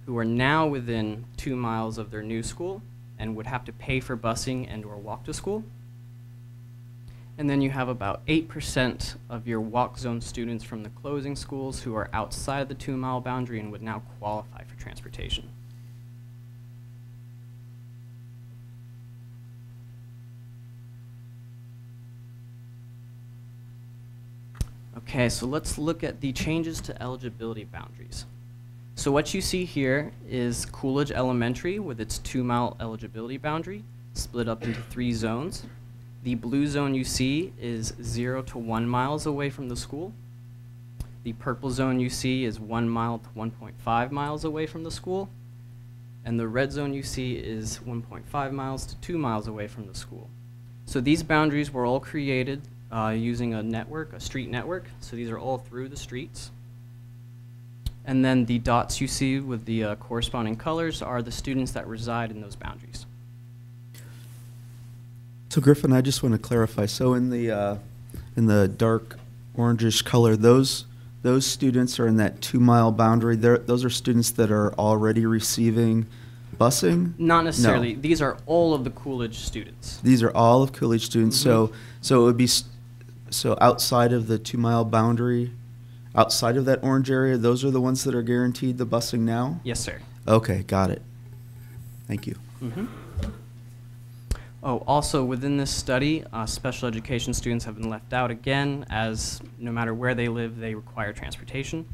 who are now within 2 miles of their new school and would have to pay for busing and or walk to school. And then you have about 8% of your walk zone students from the closing schools who are outside the 2 mile boundary and would now qualify for transportation. Okay, so let's look at the changes to eligibility boundaries. So what you see here is Coolidge Elementary with its 2 mile eligibility boundary split up into 3 zones. The blue zone you see is 0 to 1 miles away from the school. The purple zone you see is 1 mile to 1.5 miles away from the school. And the red zone you see is 1.5 miles to 2 miles away from the school. So these boundaries were all created using a network, a street network. So these are all through the streets. And then the dots you see with the corresponding colors are the students that reside in those boundaries. So Griffin, I just want to clarify. So in the dark orangish color, those students are in that 2 mile boundary. Those are students that are already receiving busing? Not necessarily. No. These are all of the Coolidge students. These are all of Coolidge students. Mm-hmm. So it would be outside of the 2 mile boundary, outside of that orange area. Those are the ones that are guaranteed the busing now. Yes, sir. Okay, got it. Thank you. Mm-hmm. Oh, also within this study, special education students have been left out again, as no matter where they live, they require transportation.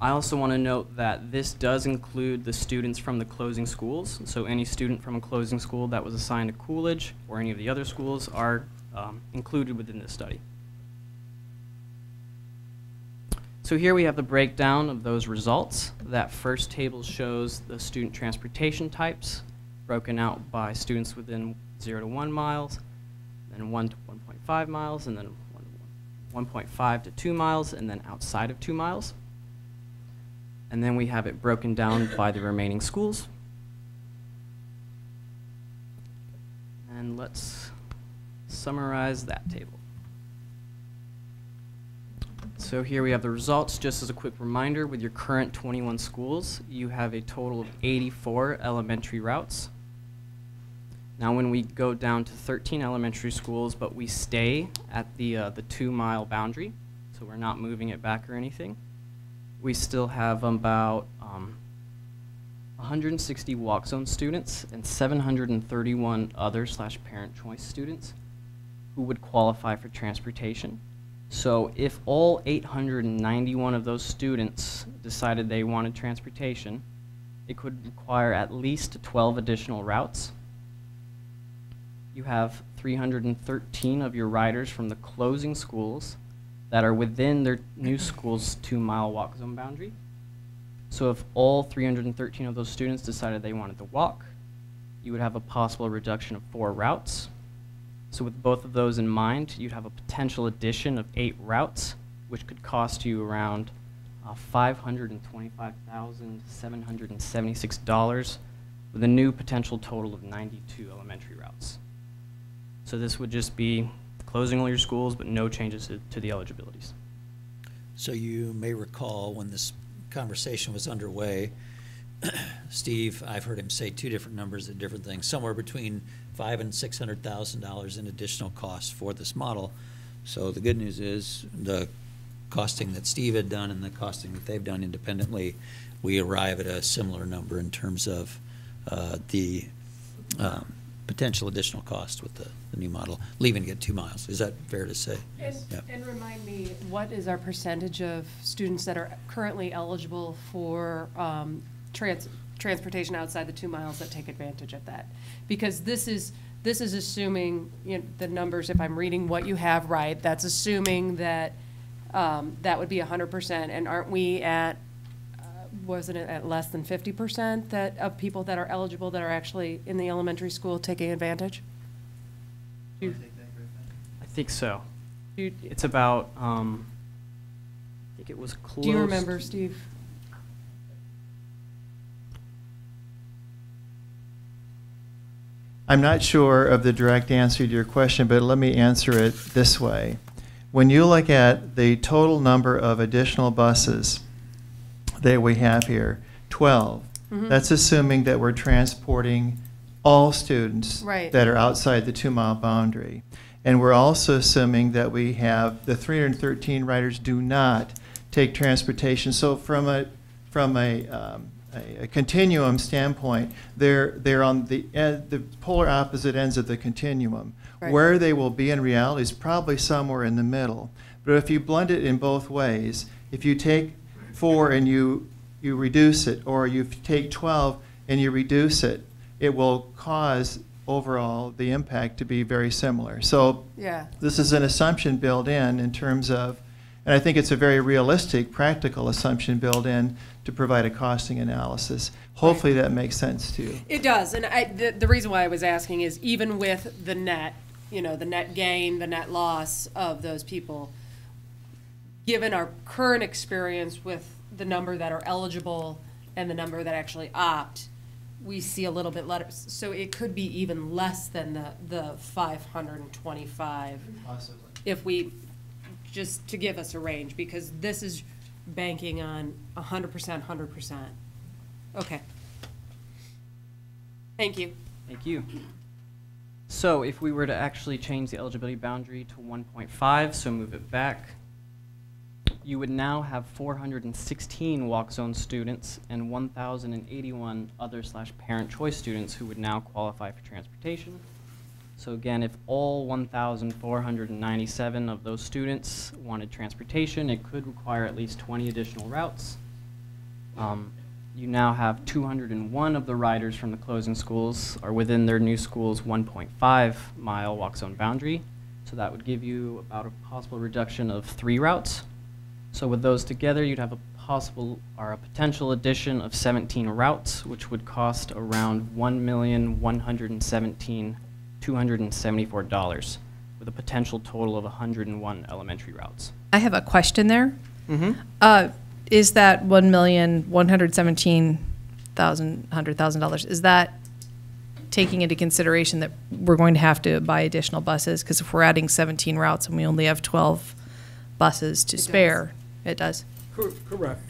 I also want to note that this does include the students from the closing schools. So any student from a closing school that was assigned to Coolidge or any of the other schools are included within this study. So here we have the breakdown of those results. That first table shows the student transportation types broken out by students within 0 to 1 miles, then 1 to 1.5 miles, and then 1.5 to 2 miles, and then outside of 2 miles. And then we have it broken down by the remaining schools. And let's summarize that table. So here we have the results. Just as a quick reminder, with your current 21 schools, you have a total of 84 elementary routes. Now when we go down to 13 elementary schools, but we stay at the 2 mile boundary, so we're not moving it back or anything, we still have about 160 walk zone students and 731 other / parent choice students who would qualify for transportation. So if all 891 of those students decided they wanted transportation, it could require at least 12 additional routes. You have 313 of your riders from the closing schools that are within their new school's 2-mile walk zone boundary. So if all 313 of those students decided they wanted to walk, you would have a possible reduction of 4 routes. So with both of those in mind, you'd have a potential addition of 8 routes, which could cost you around $525,776 with a new potential total of 92 elementary routes. So this would just be closing all your schools, but no changes to the eligibilities. So you may recall when this conversation was underway, Steve, I've heard him say 2 different numbers at different things, somewhere between $500,000 and $600,000 in additional costs for this model. So the good news is the costing that Steve had done and the costing that they've done independently, we arrive at a similar number in terms of the potential additional cost with the new model, leaving it at 2 miles. Is that fair to say? And, Yep. and remind me, what is our percentage of students that are currently eligible for transportation outside the 2 miles that take advantage of that? Because this is assuming, you know, the numbers, if I'm reading what you have right, that's assuming that that would be 100%, and aren't we at, wasn't it at less than 50% that of people that are eligible that are actually in the elementary school taking advantage? I think so. It's about, I think it was close. Do you remember, Steve? I'm not sure of the direct answer to your question, but let me answer it this way. When you look at the total number of additional buses that we have here, 12, that's assuming that we're transporting all students that are outside the 2-mile boundary. And we're also assuming that we have the 313 riders do not take transportation. So from a continuum standpoint, they're on the polar opposite ends of the continuum. Right. Where they will be in reality is probably somewhere in the middle. But if you blend it in both ways, if you take 4 and you reduce it, or you take 12 and you reduce it, it will cause overall the impact to be very similar. So this is an assumption built in terms of, and I think it's a very realistic, practical assumption built in to provide a costing analysis. Hopefully that makes sense to you. It does, and the reason why I was asking is even with the net, you know, the net gain, the net loss of those people, given our current experience with the number that are eligible and the number that actually opt, we see a little bit less. So it could be even less than the 525. Possibly. If we, just to give us a range, because this is banking on 100%, 100%. Okay. Thank you. Thank you. So if we were to actually change the eligibility boundary to 1.5, so move it back, you would now have 416 walk zone students and 1,081 other/parent choice students who would now qualify for transportation. So again, if all 1,497 of those students wanted transportation, it could require at least 20 additional routes. You now have 201 of the riders from the closing schools are within their new school's 1.5-mile walk zone boundary. So that would give you about a possible reduction of 3 routes. So with those together, you'd have a potential addition of 17 routes, which would cost around $1,117,274, with a potential total of 101 elementary routes. I have a question there. Is that $1,117,100,000? Is that taking into consideration that we're going to have to buy additional buses? Because if we're adding 17 routes and we only have 12 buses to spare, it does. Correct.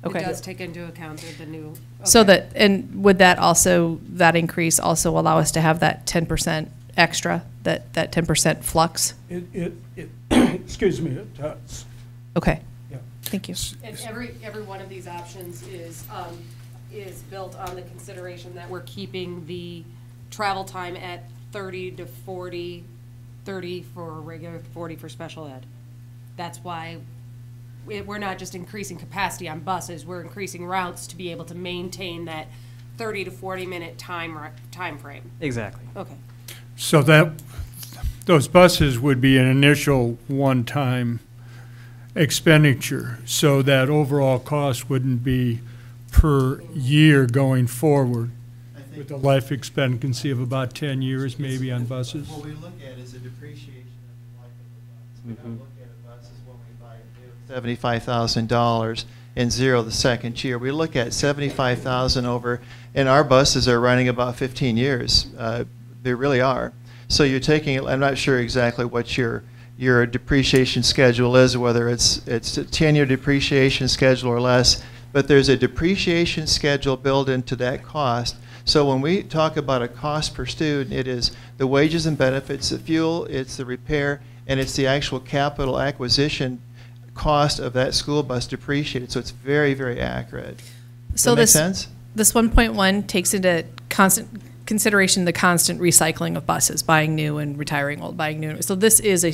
Okay. It does take into account the new. Okay. So that, and would that also, that increase also allow us to have that 10% extra, that 10% flux? Excuse me, it does. Okay. Yeah. Thank you. And every one of these options is built on the consideration that we're keeping the travel time at 30 to 40, 30 for regular, 40 for special ed. That's why we're not just increasing capacity on buses, we're increasing routes to be able to maintain that 30 to 40 minute time frame. Exactly. Okay. So that, those buses would be an initial one-time expenditure, so that overall cost wouldn't be per year going forward, with a life expectancy of about 10 years maybe on buses. What we look at is a depreciation of the life of the bus. We don't look at a bus as when we buy new, $75,000 and zero the second year. We look at $75,000 over, and our buses are running about 15 years. They really are. So you're taking it, I'm not sure exactly what your depreciation schedule is, whether it's a 10-year depreciation schedule or less, but there's a depreciation schedule built into that cost. So when we talk about a cost per student, it is the wages and benefits, the fuel, it's the repair, and it's the actual capital acquisition cost of that school bus depreciated. So it's very, very accurate. Does So that make sense? This 1.1 takes into consideration the constant recycling of buses, buying new and retiring old, buying new. So this is a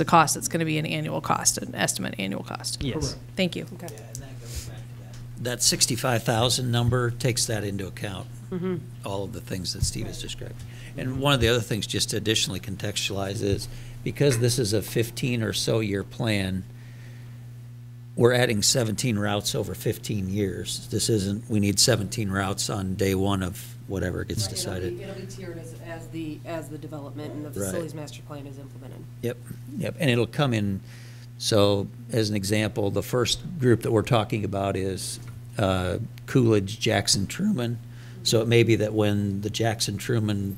cost that's going to be an annual cost, an estimate annual cost. Yes. Correct. Thank you. Yeah, and that goes back to that 65,000 number takes that into account, all of the things that Steve has described. And one of the other things, just to additionally contextualize, is because this is a 15 or so year plan, we're adding 17 routes over 15 years. This isn't, we need 17 routes on day one of whatever gets decided. It'll be tiered as the development and the Right. facilities master plan is implemented. Yep, and it'll come in, so as an example, the first group that we're talking about is Coolidge, Jackson, Truman. So it may be that when the Jackson, Truman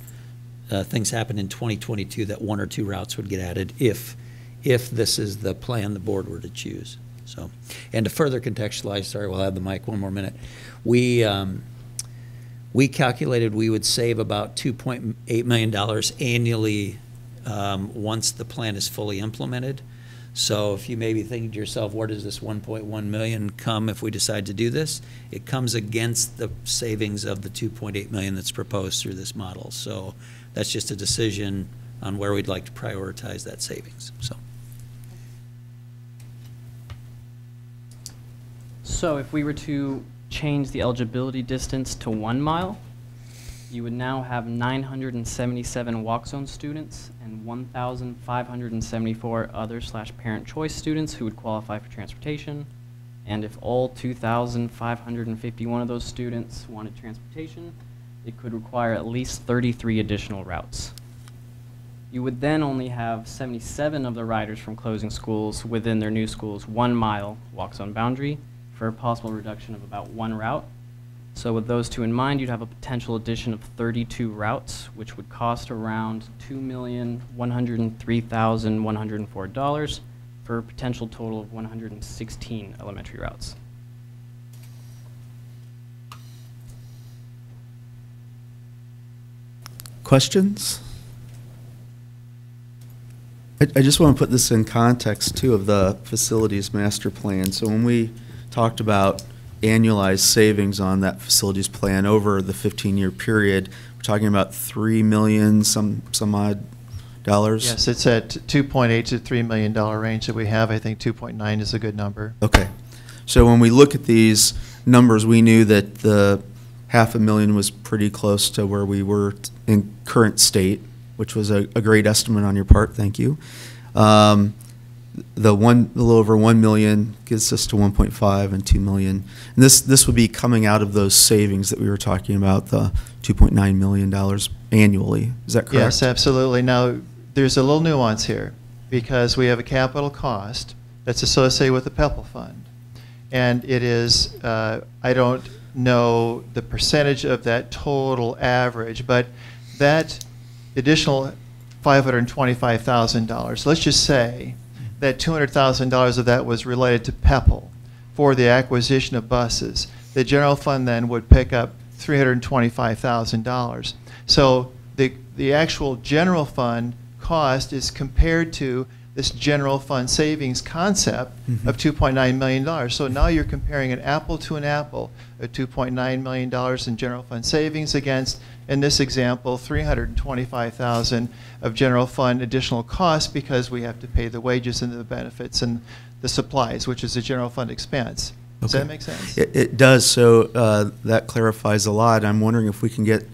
things happen in 2022, that one or two routes would get added if this is the plan the board were to choose. So, and to further contextualize, sorry, we'll have the mic one more minute. We calculated we would save about $2.8 million annually once the plan is fully implemented. So if you may be thinking to yourself, where does this $1.1 million come if we decide to do this? It comes against the savings of the $2.8 million that's proposed through this model. So that's just a decision on where we'd like to prioritize that savings. So if we were to change the eligibility distance to 1 mile, you would now have 977 walk zone students and 1,574 other / parent choice students who would qualify for transportation. And if all 2,551 of those students wanted transportation, it could require at least 33 additional routes. You would then only have 77 of the riders from closing schools within their new school's 1 mile walk zone boundary, for a possible reduction of about 1 route. So with those two in mind, you'd have a potential addition of 32 routes, which would cost around $2,103,104 for a potential total of 116 elementary routes. Questions? I just want to put this in context, too, of the facilities master plan. So when we talked about annualized savings on that facilities plan over the 15-year period, we're talking about $3 million, some odd dollars? Yes, it's at $2.8 to $3 million range that we have. I think 2.9 is a good number. Okay. So when we look at these numbers, we knew that the $500,000 was pretty close to where we were in current state, which was a great estimate on your part. Thank you. The a little over $1 million gets us to 1.5 and 2 million. And this would be coming out of those savings that we were talking about, the $2.9 million annually. Is that correct? Yes, absolutely. Now, there's a little nuance here because we have a capital cost that's associated with the PEPAL fund. And it is, I don't know the percentage of that total average, but that additional $525,000, let's just say that $200,000 of that was related to PEPAL for the acquisition of buses. The general fund then would pick up $325,000. So the actual general fund cost is compared to this general fund savings concept of $2.9 million. So now you're comparing an apple to an apple, $2.9 million in general fund savings against, in this example, $325,000 of general fund additional costs because we have to pay the wages and the benefits and the supplies, which is a general fund expense. Does that make sense? It does. So that clarifies a lot. I'm wondering if we can get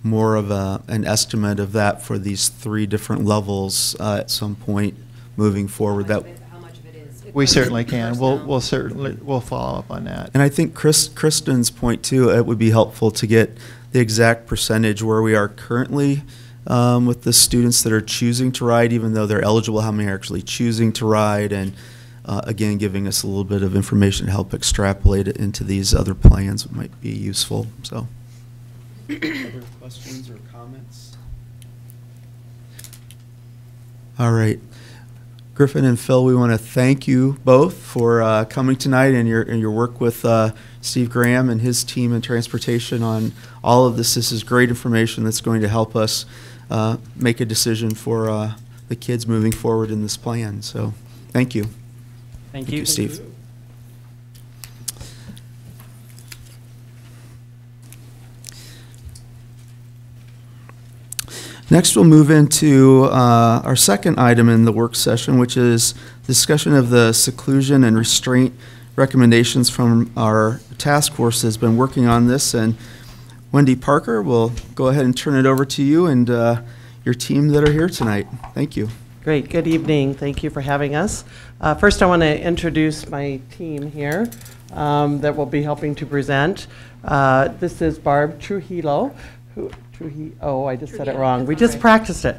more of an estimate of that for these 3 different levels at some point moving forward. That How much of it is? We certainly can. We'll certainly follow up on that. And I think Kristen's point too, it would be helpful to get the exact percentage where we are currently with the students that are choosing to ride, even though they're eligible, how many are actually choosing to ride, and again, giving us a little bit of information to help extrapolate it into these other plans might be useful. So, other questions or comments? All right. Griffin and Phil, we want to thank you both for coming tonight and your work with Steve Graham and his team in transportation on all of this. This is great information that's going to help us make a decision for the kids moving forward in this plan. So thank you. Thank you, Steve. Next, we'll move into our second item in the work session, which is discussion of the seclusion and restraint recommendations from our task force that's been working on this. And Wendy Parker, we'll go ahead and turn it over to you and your team that are here tonight. Thank you. Great. Good evening. Thank you for having us. First, I want to introduce my team here that will be helping to present. This is Barb Trujillo, I just said it wrong. We just practiced it.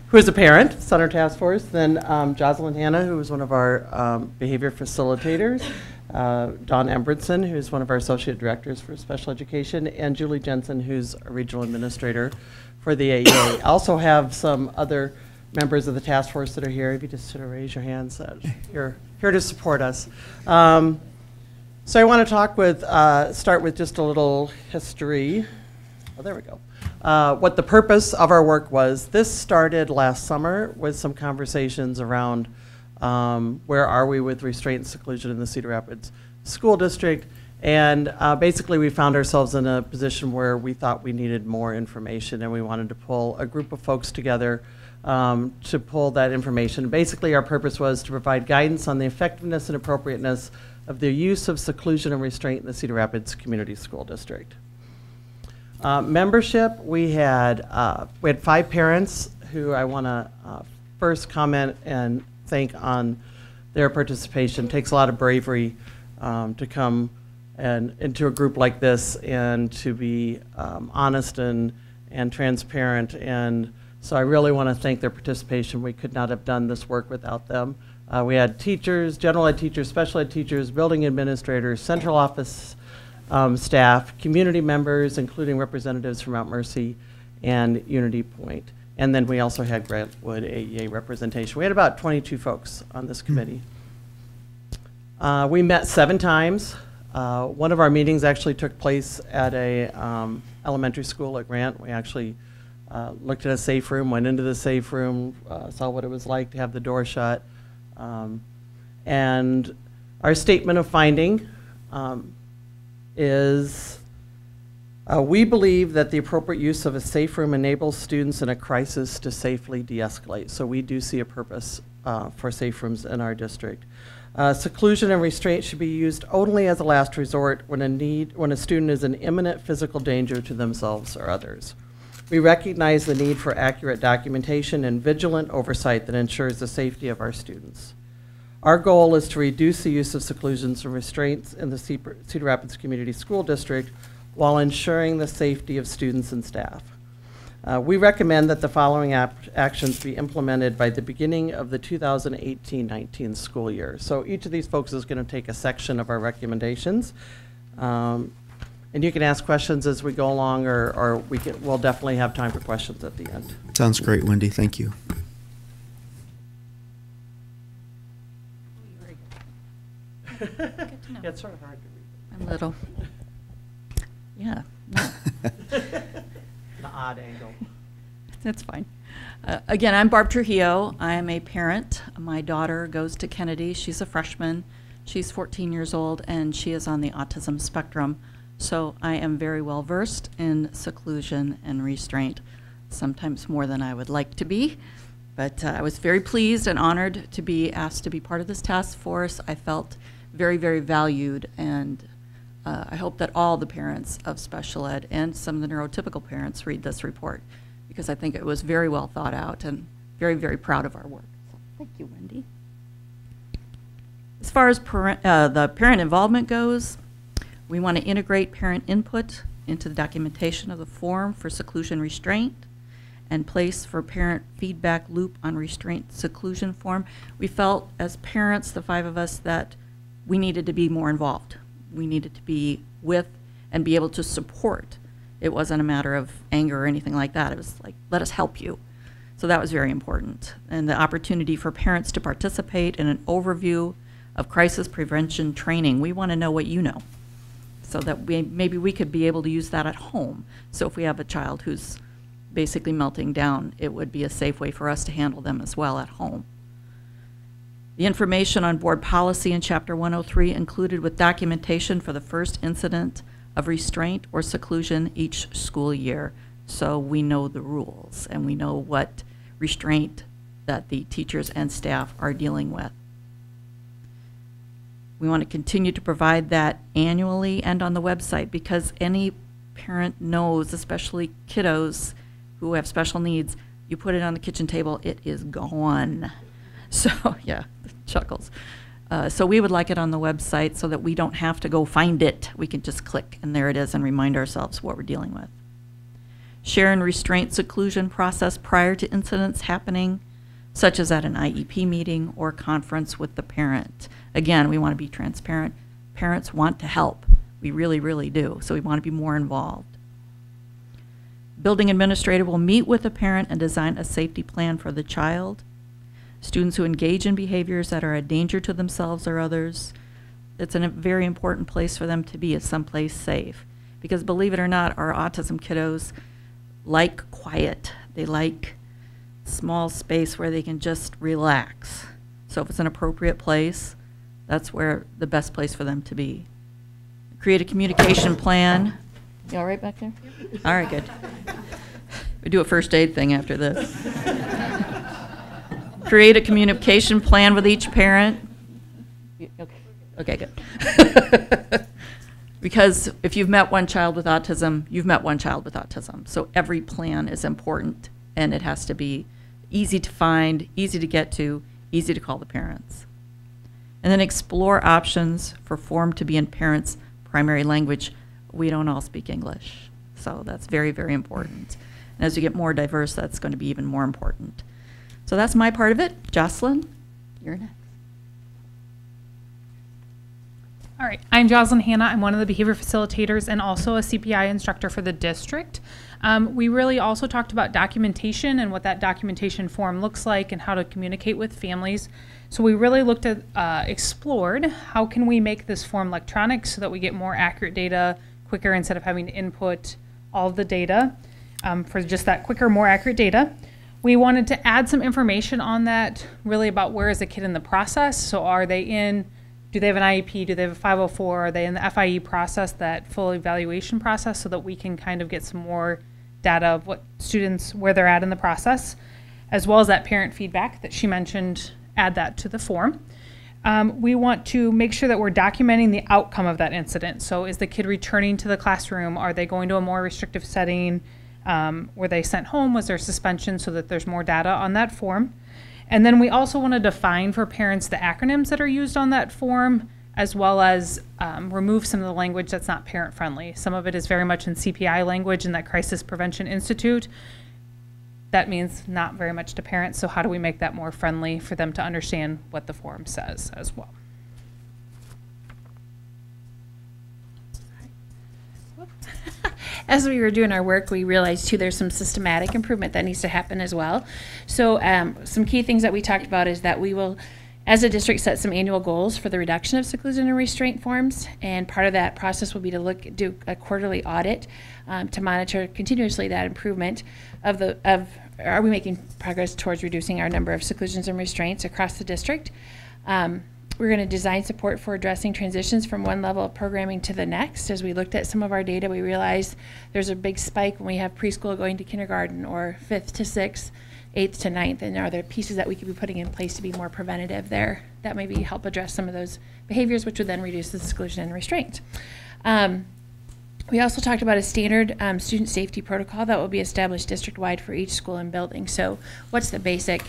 Who is a parent, Center Task Force. Then Jocelyn Hanna, who is one of our behavior facilitators. Dawn Embretson, who's one of our associate directors for special education. And Julie Jensen, who's a regional administrator for the AEA. Also have some other members of the task force that are here. If you just sort of raise your hands, you're here to support us. So I want to start with just a little history. Oh, there we go. What the purpose of our work was. This started last summer with some conversations around where are we with restraint and seclusion in the Cedar Rapids School District. And basically we found ourselves in a position where we thought we needed more information, and we wanted to pull a group of folks together to pull that information. Basically our purpose was to provide guidance on the effectiveness and appropriateness of the use of seclusion and restraint in the Cedar Rapids Community School District. Membership, we had 5 parents who I want to first comment and thank on their participation. It takes a lot of bravery to come into a group like this and to be honest and transparent. And so I really want to thank their participation. We could not have done this work without them. We had teachers, general ed teachers, special ed teachers, building administrators, central office staff, community members, including representatives from Mount Mercy and Unity Point. And then we also had Grantwood AEA representation. We had about 22 folks on this committee. We met 7 times. One of our meetings actually took place at a elementary school at Grant. We actually looked at a safe room, went into the safe room, saw what it was like to have the door shut. And our statement of finding is we believe that the appropriate use of a safe room enables students in a crisis to safely de-escalate. So we do see a purpose for safe rooms in our district. Seclusion and restraint should be used only as a last resort when a student is in imminent physical danger to themselves or others. We recognize the need for accurate documentation and vigilant oversight that ensures the safety of our students. Our goal is to reduce the use of seclusions and restraints in the Cedar Rapids Community School District while ensuring the safety of students and staff. We recommend that the following actions be implemented by the beginning of the 2018-19 school year. So each of these folks is going to take a section of our recommendations. And you can ask questions as we go along, or we'll definitely have time for questions at the end. Sounds great, Wendy. Thank you. Yeah, it's sort of hard to read. A little. Yeah. The odd angle. That's fine. Again, I'm Barb Trujillo. I'm a parent. My daughter goes to Kennedy. She's a freshman. She's 14 years old, and she is on the autism spectrum. So I am very well versed in seclusion and restraint, sometimes more than I would like to be. But I was very pleased and honored to be asked to be part of this task force. I felt very, very valued and I hope that all the parents of special ed and some of the neurotypical parents read this report, because I think it was very well thought out and very, very proud of our work. So, thank you, Wendy. As far as the parent involvement goes, we want to integrate parent input into the documentation of the form for seclusion restraint and place for parent feedback loop on restraint seclusion form. We felt as parents, the 5 of us, that we needed to be more involved. We needed to be with and be able to support. It wasn't a matter of anger or anything like that. It was like, let us help you. So that was very important. And the opportunity for parents to participate in an overview of crisis prevention training. We want to know what you know, so that maybe we could be able to use that at home. So if we have a child who's basically melting down, it would be a safe way for us to handle them as well at home. The information on board policy in Chapter 103 included with documentation for the first incident of restraint or seclusion each school year, so we know the rules and we know what restraint that the teachers and staff are dealing with. We want to continue to provide that annually and on the website, because any parent knows, especially kiddos who have special needs, you put it on the kitchen table, it is gone. So, yeah, chuckles. So we would like it on the website so that we don't have to go find it. We can just click, and there it is, and remind ourselves what we're dealing with. Share and restraint seclusion process prior to incidents happening, such as at an IEP meeting or conference with the parent. Again, we want to be transparent. Parents want to help. We really, really do. So we want to be more involved. Building administrator will meet with the parent and design a safety plan for the child. Students who engage in behaviors that are a danger to themselves or others, it's a very important place for them to be, is someplace safe. Because believe it or not, our autism kiddos like quiet. They like small space where they can just relax. So if it's an appropriate place, that's where the best place for them to be. Create a communication plan. You all right back there? All right, good. We do a first aid thing after this. Create a communication plan with each parent. Okay, good. Because if you've met one child with autism, you've met one child with autism. So every plan is important, and it has to be easy to find, easy to get to, easy to call the parents. And then explore options for form to be in parents' primary language. We don't all speak English, so that's very, very important. And as you get more diverse, that's going to be even more important. So that's my part of it. Jocelyn, you're next. All right, I'm Jocelyn Hanna. I'm one of the behavior facilitators and also a CPI instructor for the district. We really also talked about documentation and what that documentation form looks like and how to communicate with families. So we really looked at, explored how can we make this form electronic so that we get more accurate data quicker instead of having to input all of the data for just that quicker, more accurate data. We wanted to add some information on that, really about where is the kid in the process. So are they in, do they have an IEP, do they have a 504, are they in the FIE process, that full evaluation process, so that we can kind of get some more data of what students, where they're at in the process, as well as that parent feedback that she mentioned, add that to the form. We want to make sure that we're documenting the outcome of that incident. So is the kid returning to the classroom? Are they going to a more restrictive setting? Were they sent home? Was there suspension? So that there's more data on that form. And then we also want to define for parents the acronyms that are used on that form, as well as remove some of the language that's not parent friendly. Some of it is very much in CPI language in that Crisis Prevention Institute. That means not very much to parents, so how do we make that more friendly for them to understand what the form says as well? As we were doing our work, we realized too there's some systematic improvement that needs to happen as well. So some key things that we talked about is that we will, as a district, set some annual goals for the reduction of seclusion and restraint forms, and part of that process will be to do a quarterly audit to monitor continuously that improvement of are we making progress towards reducing our number of seclusions and restraints across the district. We're going to design support for addressing transitions from one level of programming to the next. As we looked at some of our data, we realized there's a big spike when we have preschool going to kindergarten, or 5th to 6th, 8th to 9th, and are there pieces that we could be putting in place to be more preventative there that maybe help address some of those behaviors, which would then reduce the seclusion and restraint. We also talked about a standard student safety protocol that will be established district-wide for each school and building. So what's the basic,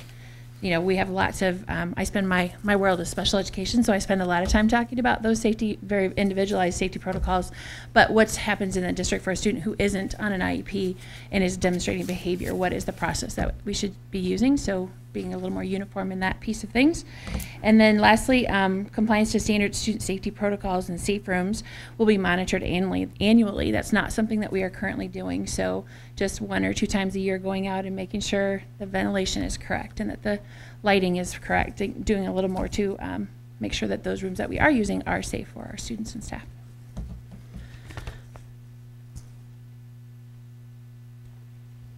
we have lots of, I spend my world is special education, so I spend a lot of time talking about those very individualized safety protocols. But what happens in the district for a student who isn't on an IEP and is demonstrating behavior? What is the process that we should be using? So being a little more uniform in that piece of things. And then lastly, compliance to standard student safety protocols and safe rooms will be monitored annually. That's not something that we are currently doing. So just 1 or 2 times a year going out and making sure the ventilation is correct and that the lighting is correct, doing a little more to make sure that those rooms that we are using are safe for our students and staff.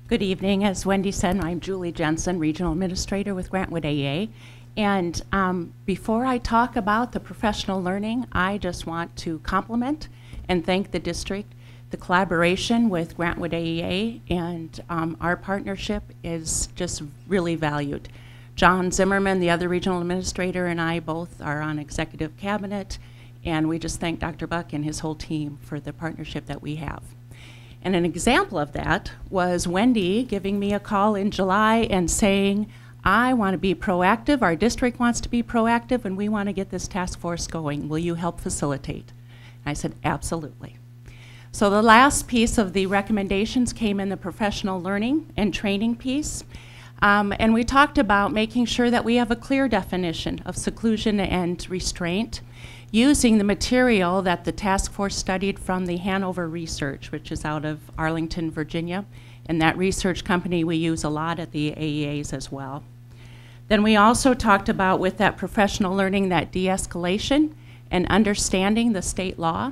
Good evening. As Wendy said, I'm Julie Jensen, Regional Administrator with Grantwood AEA. And before I talk about the professional learning, I just want to compliment and thank the district. The collaboration with Grantwood AEA and our partnership is just really valued. John Zimmerman, the other regional administrator, and I both are on executive cabinet, and we just thank Dr. Buck and his whole team for the partnership that we have. And an example of that was Wendy giving me a call in July and saying, I want to be proactive, our district wants to be proactive, and we want to get this task force going. Will you help facilitate? And I said, absolutely. So the last piece of the recommendations came in the professional learning and training piece. And we talked about making sure that we have a clear definition of seclusion and restraint, using the material that the task force studied from the Hanover Research, which is out of Arlington, Virginia. And that research company we use a lot at the AEAs as well. Then we also talked about, with that professional learning, that de-escalation and understanding the state law.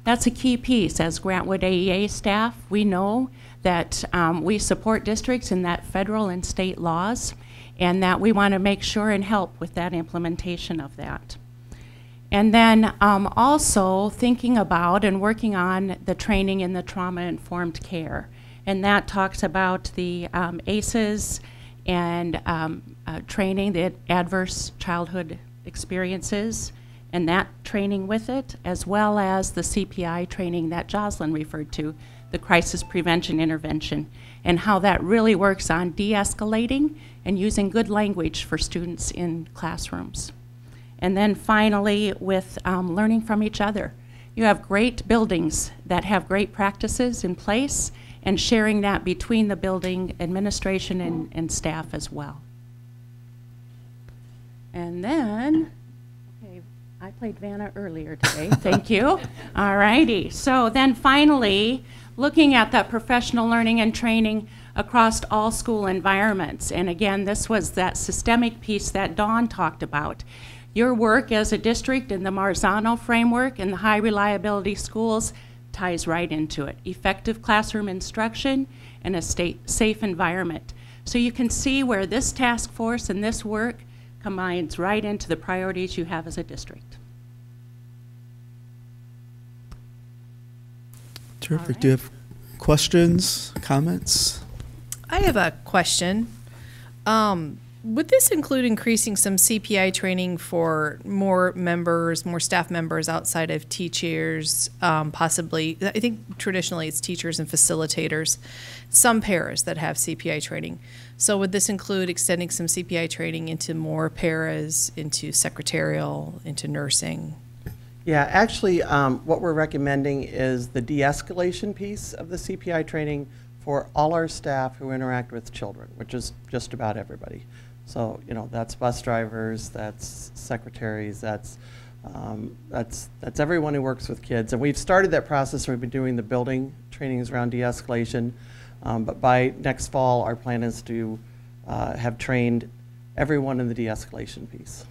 That's a key piece. As Grantwood AEA staff, we know that we support districts in that federal and state laws, and that we want to make sure and help with that implementation of that. And then also thinking about and working on the training in the trauma-informed care. And that talks about the ACEs and training, the adverse childhood experiences, and that training with it, as well as the CPI training that Jocelyn referred to, the crisis prevention intervention, and how that really works on de-escalating and using good language for students in classrooms. And then finally, with learning from each other. You have great buildings that have great practices in place, and sharing that between the building administration and staff as well. And then, okay, I played Vanna earlier today, thank you. All righty, so then finally, looking at that professional learning and training across all school environments. And again, this was that systemic piece that Dawn talked about. Your work as a district in the Marzano framework and the high reliability schools ties right into it. Effective classroom instruction and a safe environment. So you can see where this task force and this work combines right into the priorities you have as a district. Terrific. Right. Do you have questions, comments? I have a question. Would this include increasing some CPI training for more members, more staff members outside of teachers, possibly? I think traditionally it's teachers and facilitators, some paras that have CPI training. So would this include extending some CPI training into more paras, into secretarial, into nursing? Yeah, actually, what we're recommending is the de-escalation piece of the CPI training for all our staff who interact with children, which is just about everybody. So, you know, that's bus drivers, that's secretaries, that's everyone who works with kids. And we've started that process, and we've been doing the building trainings around de-escalation. But by next fall, our plan is to have trained everyone in the de-escalation piece.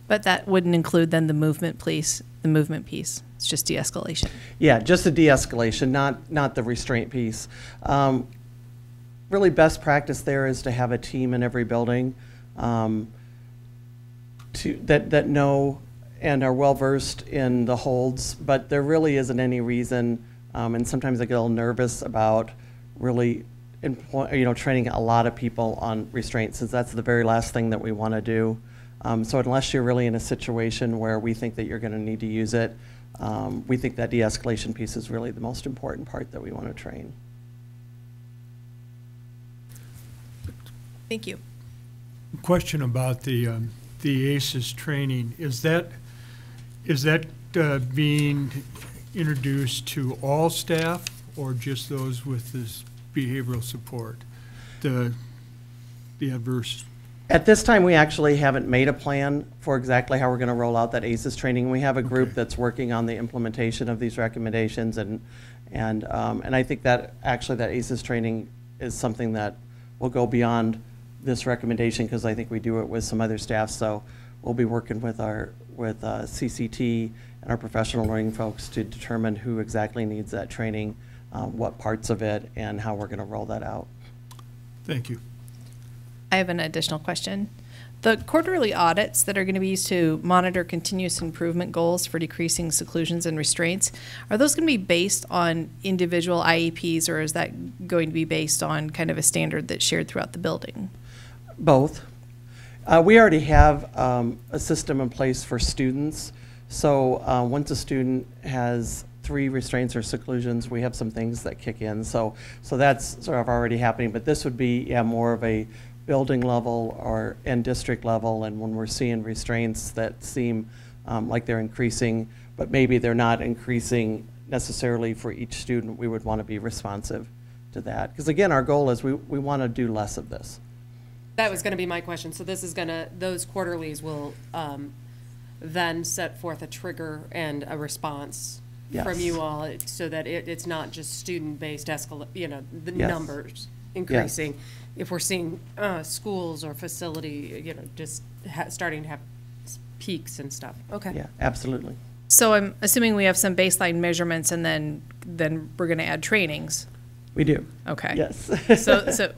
But that wouldn't include then the movement piece. The movement piece. It's just de-escalation. Yeah, just the de-escalation, not the restraint piece. Really, best practice there is to have a team in every building that know and are well versed in the holds. But there really isn't any reason, and sometimes I get a little nervous about really training a lot of people on restraint, since that's the very last thing that we want to do. So unless you're really in a situation where we think that you're going to need to use it, we think that de-escalation piece is really the most important part that we want to train. Thank you. Question about the ACES training. Is that being introduced to all staff or just those with this behavioral support? The adverse. At this time, we actually haven't made a plan for exactly how we're going to roll out that ACES training. We have a group that's working on the implementation of these recommendations, and I think that actually that ACES training is something that will go beyond this recommendation, because I think we do it with some other staff. So we'll be working with CCT and our professional learning folks to determine who exactly needs that training, what parts of it, and how we're going to roll that out. Thank you. I have an additional question. The quarterly audits that are going to be used to monitor continuous improvement goals for decreasing seclusions and restraints, are those going to be based on individual IEPs, or is that going to be based on kind of a standard that's shared throughout the building? Both. We already have a system in place for students. So once a student has 3 restraints or seclusions, we have some things that kick in. So that's sort of already happening. But this would be more of a building level and district level. And when we're seeing restraints that seem like they're increasing, but maybe they're not increasing necessarily for each student, we would want to be responsive to that. Because again, our goal is we want to do less of this. That was going to be my question. So this is going to, those quarterlies will then set forth a trigger and a response from you all, so that it's not just student-based the numbers increasing. Yes. If we're seeing schools or facility, just starting to have peaks and stuff. Okay. Yeah, absolutely. So I'm assuming we have some baseline measurements, and then we're going to add trainings. We do. Okay. Yes. so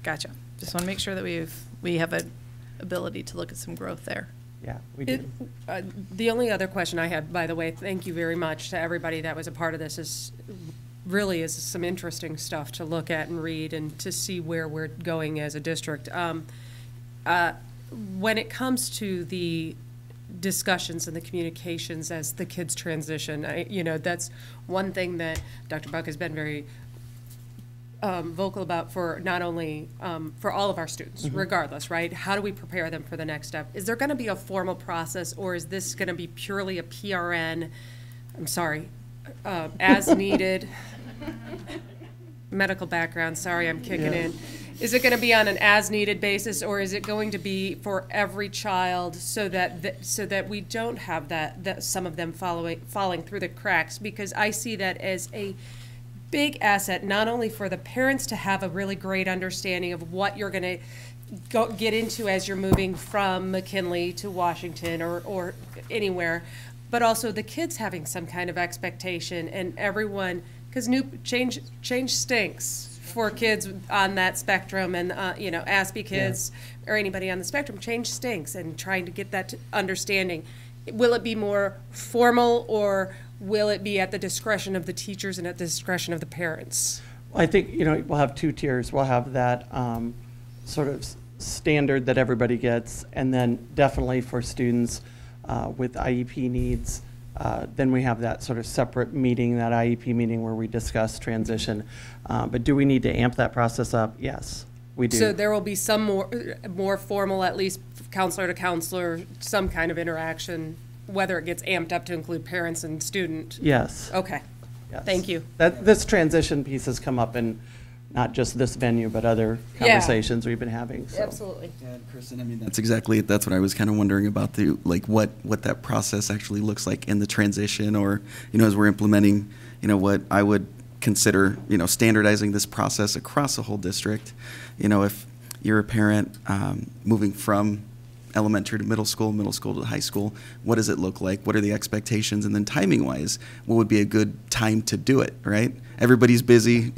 gotcha. Just want to make sure that we have an ability to look at some growth there. Yeah, we do. The only other question I had, by the way, thank you very much to everybody that was a part of this, is some interesting stuff to look at and read and to see where we're going as a district. When it comes to the discussions and the communications as the kids transition, that's one thing that Dr. Buck has been very vocal about, for not only for all of our students, regardless, right? How do we prepare them for the next step? Is there going to be a formal process, or is this going to be purely a PRN? I'm sorry, as needed. Medical background, sorry, I'm kicking in. Is it going to be on an as-needed basis, or is it going to be for every child, so that we don't have that some of them falling through the cracks? Because I see that as a big asset, not only for the parents to have a really great understanding of what you're going to get into as you're moving from McKinley to Washington or anywhere, but also the kids having some kind of expectation, and everyone, because change stinks for kids on that spectrum, and Aspie kids or anybody on the spectrum, change stinks, and trying to get that understanding. Will it be more formal, or will it be at the discretion of the teachers and at the discretion of the parents? Well, I think we'll have 2 tiers. We'll have that sort of standard that everybody gets, and then definitely for students with IEP needs, then we have that sort of separate meeting, that IEP meeting where we discuss transition. But do we need to amp that process up? Yes, we do. So there will be some more formal, at least counselor to counselor, some kind of interaction, whether it gets amped up to include parents and student. Yes. Okay. Yes. Thank you. This transition piece has come up in not just this venue, but other conversations we've been having. So. Absolutely. Yeah, Kristen, I mean, that's exactly it. That's what I was kind of wondering about, what that process actually looks like in the transition, or, as we're implementing, what I would consider, standardizing this process across the whole district. If you're a parent moving from elementary to middle school to high school, what does it look like? What are the expectations? And then timing-wise, what would be a good time to do it, right? Everybody's busy,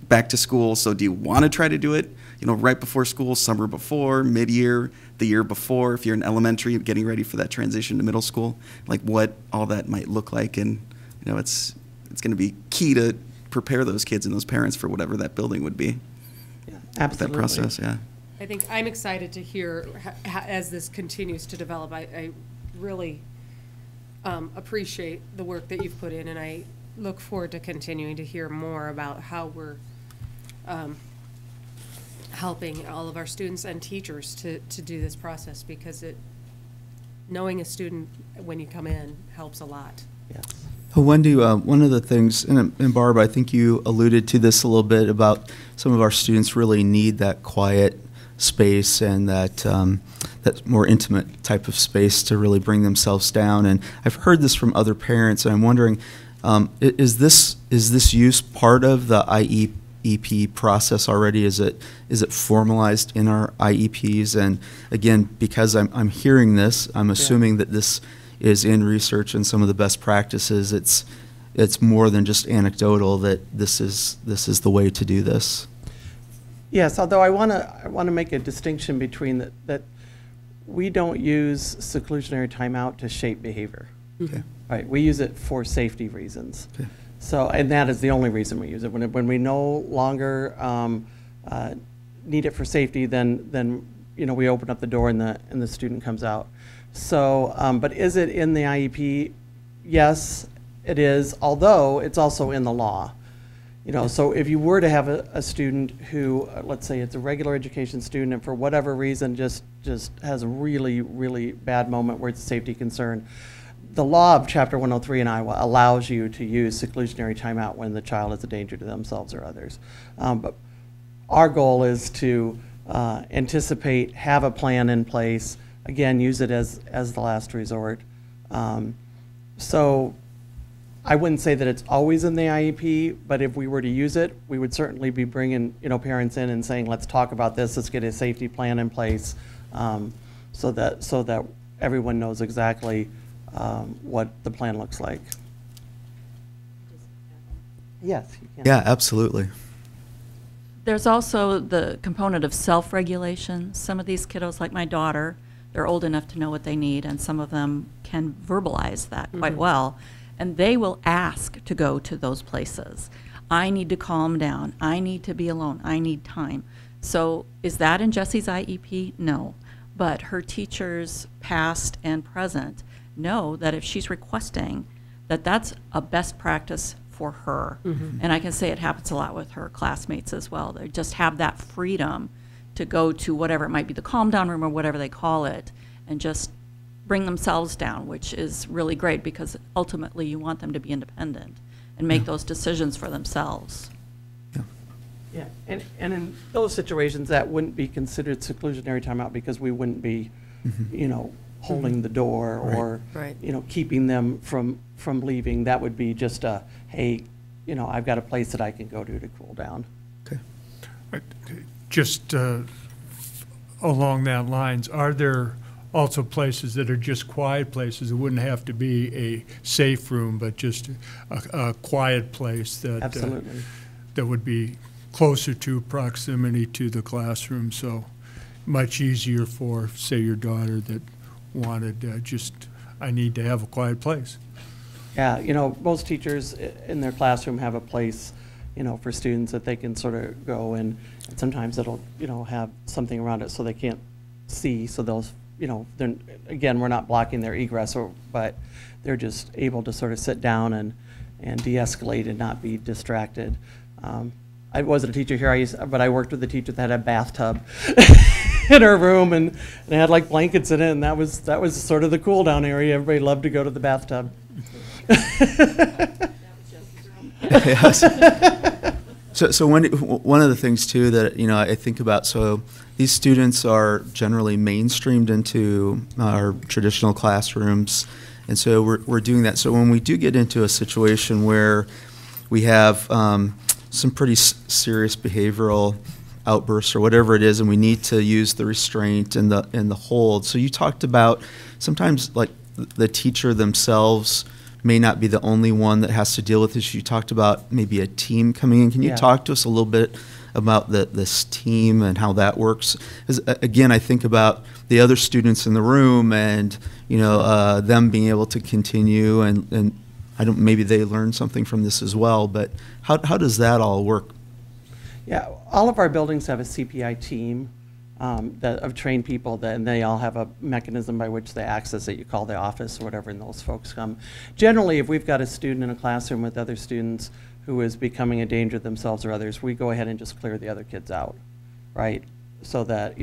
back to school, so do you want to try to do it, right before school, summer before, mid-year, the year before, if you're in elementary, getting ready for that transition to middle school, like what all that might look like? And, it's going to be key to prepare those kids and those parents for whatever that building would be. Yeah, absolutely. That process, yeah. I think I'm excited to hear as this continues to develop. I really appreciate the work that you've put in, and I look forward to continuing to hear more about how we're helping all of our students and teachers to do this process, because knowing a student when you come in helps a lot. Yes. Wendy, one of the things, and Barb, I think you alluded to this a little bit, about some of our students really need that quiet space and that that more intimate type of space to really bring themselves down. And I've heard this from other parents, and I'm wondering, is this use part of the IEP process already? Is it formalized in our IEPs? And again, because I'm hearing this, I'm assuming that this is in research and some of the best practices. It's more than just anecdotal that this is the way to do this. Yes, although I want to make a distinction between that we don't use seclusionary timeout to shape behavior. Okay. Right, we use it for safety reasons. Okay. So, and that is the only reason we use it. When we no longer need it for safety, then we open up the door and the student comes out. So, but is it in the IEP? Yes, it is. Although it's also in the law. So if you were to have a student who, let's say it's a regular education student, and for whatever reason just has a really, really bad moment where it's a safety concern, the law of Chapter 103 in Iowa allows you to use seclusionary timeout when the child is a danger to themselves or others. But our goal is to anticipate, have a plan in place, again, use it as the last resort. So I wouldn't say that it's always in the IEP, but if we were to use it, we would certainly be bringing parents in and saying, let's talk about this, let's get a safety plan in place, so that everyone knows exactly what the plan looks like. Yes, you can. Yeah, absolutely. There's also the component of self-regulation. Some of these kiddos, like my daughter, they're old enough to know what they need, and some of them can verbalize that quite well. And they will ask to go to those places. I need to calm down. I need to be alone. I need time. So is that in Jessie's IEP? No. But her teachers, past and present, know that if she's requesting, that's a best practice for her. And I can say it happens a lot with her classmates as well. They just have that freedom to go to whatever it might be, the calm down room or whatever they call it, and just bring themselves down, which is really great, because ultimately you want them to be independent and make those decisions for themselves. Yeah, and in those situations that wouldn't be considered seclusionary timeout, because we wouldn't be, holding the door or, keeping them from leaving. That would be just a, hey, I've got a place that I can go to cool down. Okay. Just along that lines, are there also places that are just quiet places? It wouldn't have to be a safe room, but just a quiet place that Absolutely. That would be closer to proximity to the classroom, so much easier for, say, your daughter that wanted I need to have a quiet place. Yeah, most teachers in their classroom have a place, for students that they can sort of go, and sometimes it'll, have something around it so they can't see, so they'll, then again, we're not blocking their egress, but they're just able to sort of sit down and de-escalate and not be distracted. I wasn't a teacher here, but I worked with a teacher that had a bathtub in her room, and it had like blankets in it, and that was sort of the cool down area. Everybody loved to go to the bathtub. So one of the things too that I think about, so these students are generally mainstreamed into our traditional classrooms, and so we're doing that. So when we do get into a situation where we have some pretty serious behavioral outbursts or whatever it is, and we need to use the restraint and the hold. So you talked about sometimes like the teacher themselves may not be the only one that has to deal with this. You talked about maybe a team coming in. Can you talk to us a little bit about this team and how that works? 'Cause, again, I think about the other students in the room and them being able to continue, and maybe they learn something from this as well. But how does that all work? Yeah, all of our buildings have a CPI team of trained people, and they all have a mechanism by which they access it. You call the office or whatever, and those folks come. Generally, if we've got a student in a classroom with other students who is becoming a danger to themselves or others, we go ahead and just clear the other kids out, right? So that,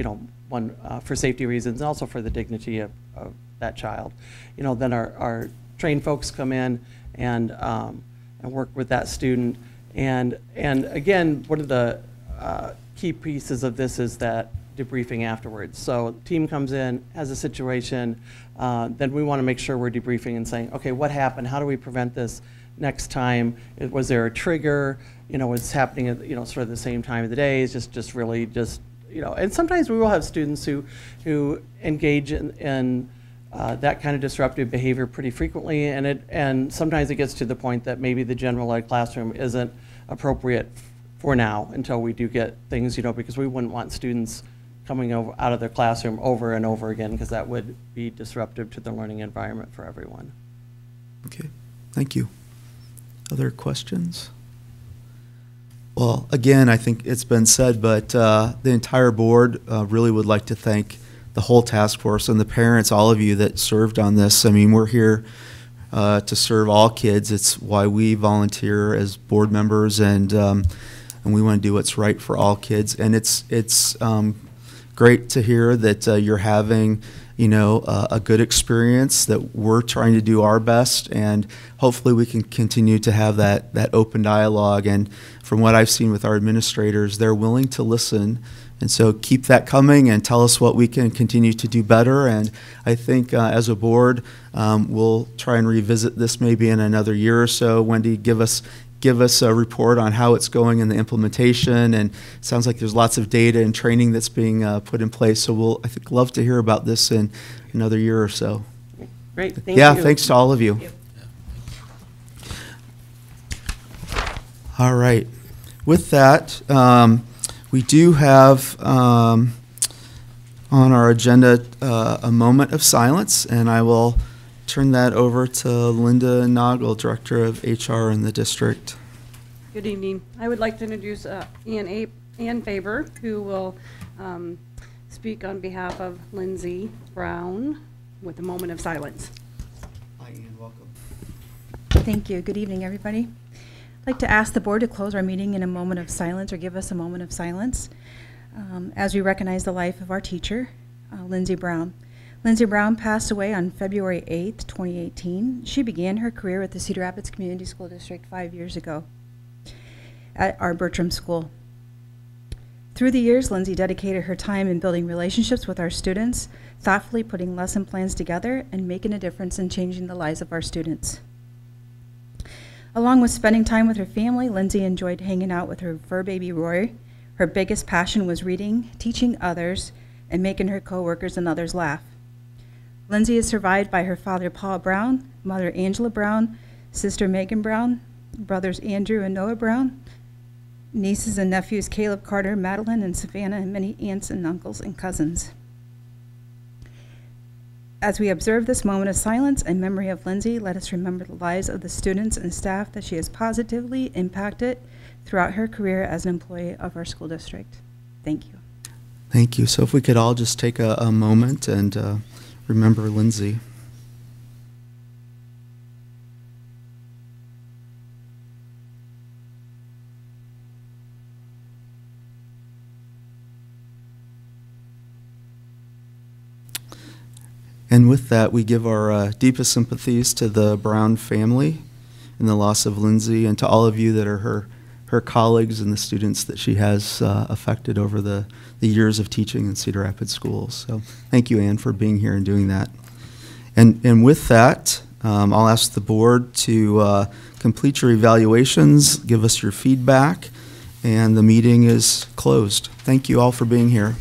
one, for safety reasons, and also for the dignity of that child. Then our trained folks come in and work with that student. And again, one of the key pieces of this is that debriefing afterwards. So team comes in, has a situation, then we want to make sure we're debriefing and saying, okay, what happened? How do we prevent this next time? Was there a trigger? It's happening at sort of the same time of the day. It's just really and sometimes we will have students who engage in that kind of disruptive behavior pretty frequently, and sometimes it gets to the point that maybe the general ed classroom isn't appropriate for now until we do get things, because we wouldn't want students coming out of their classroom over and over again, because that would be disruptive to the learning environment for everyone. Okay, thank you. Other questions? Well, again, I think it's been said, but the entire board really would like to thank the whole task force and the parents, all of you that served on this. I mean, we're here to serve all kids. It's why we volunteer as board members, and we want to do what's right for all kids. And it's great to hear that you're having, a good experience, that we're trying to do our best, and hopefully we can continue to have that open dialogue. And from what I've seen with our administrators, they're willing to listen. And so keep that coming and tell us what we can continue to do better. And I think as a board, we'll try and revisit this maybe in another year or so. Wendy, give us a report on how it's going in the implementation. And it sounds like there's lots of data and training that's being put in place. So we'll, I think, love to hear about this in another year or so. Great, thank you. Yeah, thanks to all of you. All right. With that, we do have on our agenda a moment of silence, and I will turn that over to Linda Noggle, Director of HR in the district. Good evening. I would like to introduce Ann Faber, who will speak on behalf of Lindsay Brown with a moment of silence. Hi, Ann. Welcome. Thank you. Good evening, everybody. I'd like to ask the board to close our meeting in a moment of silence, or give us a moment of silence, as we recognize the life of our teacher, Lindsay Brown. Lindsay Brown passed away on February 8th, 2018. She began her career with the Cedar Rapids Community School District 5 years ago at our Bertram School. Through the years, Lindsay dedicated her time in building relationships with our students, thoughtfully putting lesson plans together, and making a difference in changing the lives of our students. Along with spending time with her family, Lindsay enjoyed hanging out with her fur baby Roy. Her biggest passion was reading, teaching others, and making her coworkers and others laugh. Lindsay is survived by her father, Paul Brown, mother, Angela Brown, sister, Megan Brown, brothers, Andrew and Noah Brown, nieces and nephews, Caleb, Carter, Madeline, and Savannah, and many aunts and uncles and cousins. As we observe this moment of silence in memory of Lindsay, let us remember the lives of the students and staff that she has positively impacted throughout her career as an employee of our school district. Thank you. Thank you. So if we could all just take a moment and remember Lindsay. And with that, we give our deepest sympathies to the Brown family in the loss of Lindsay, and to all of you that are her colleagues and the students that she has affected over the years of teaching in Cedar Rapids schools. So thank you, Ann, for being here and doing that. And with that, I'll ask the board to complete your evaluations, give us your feedback, and the meeting is closed. Thank you all for being here.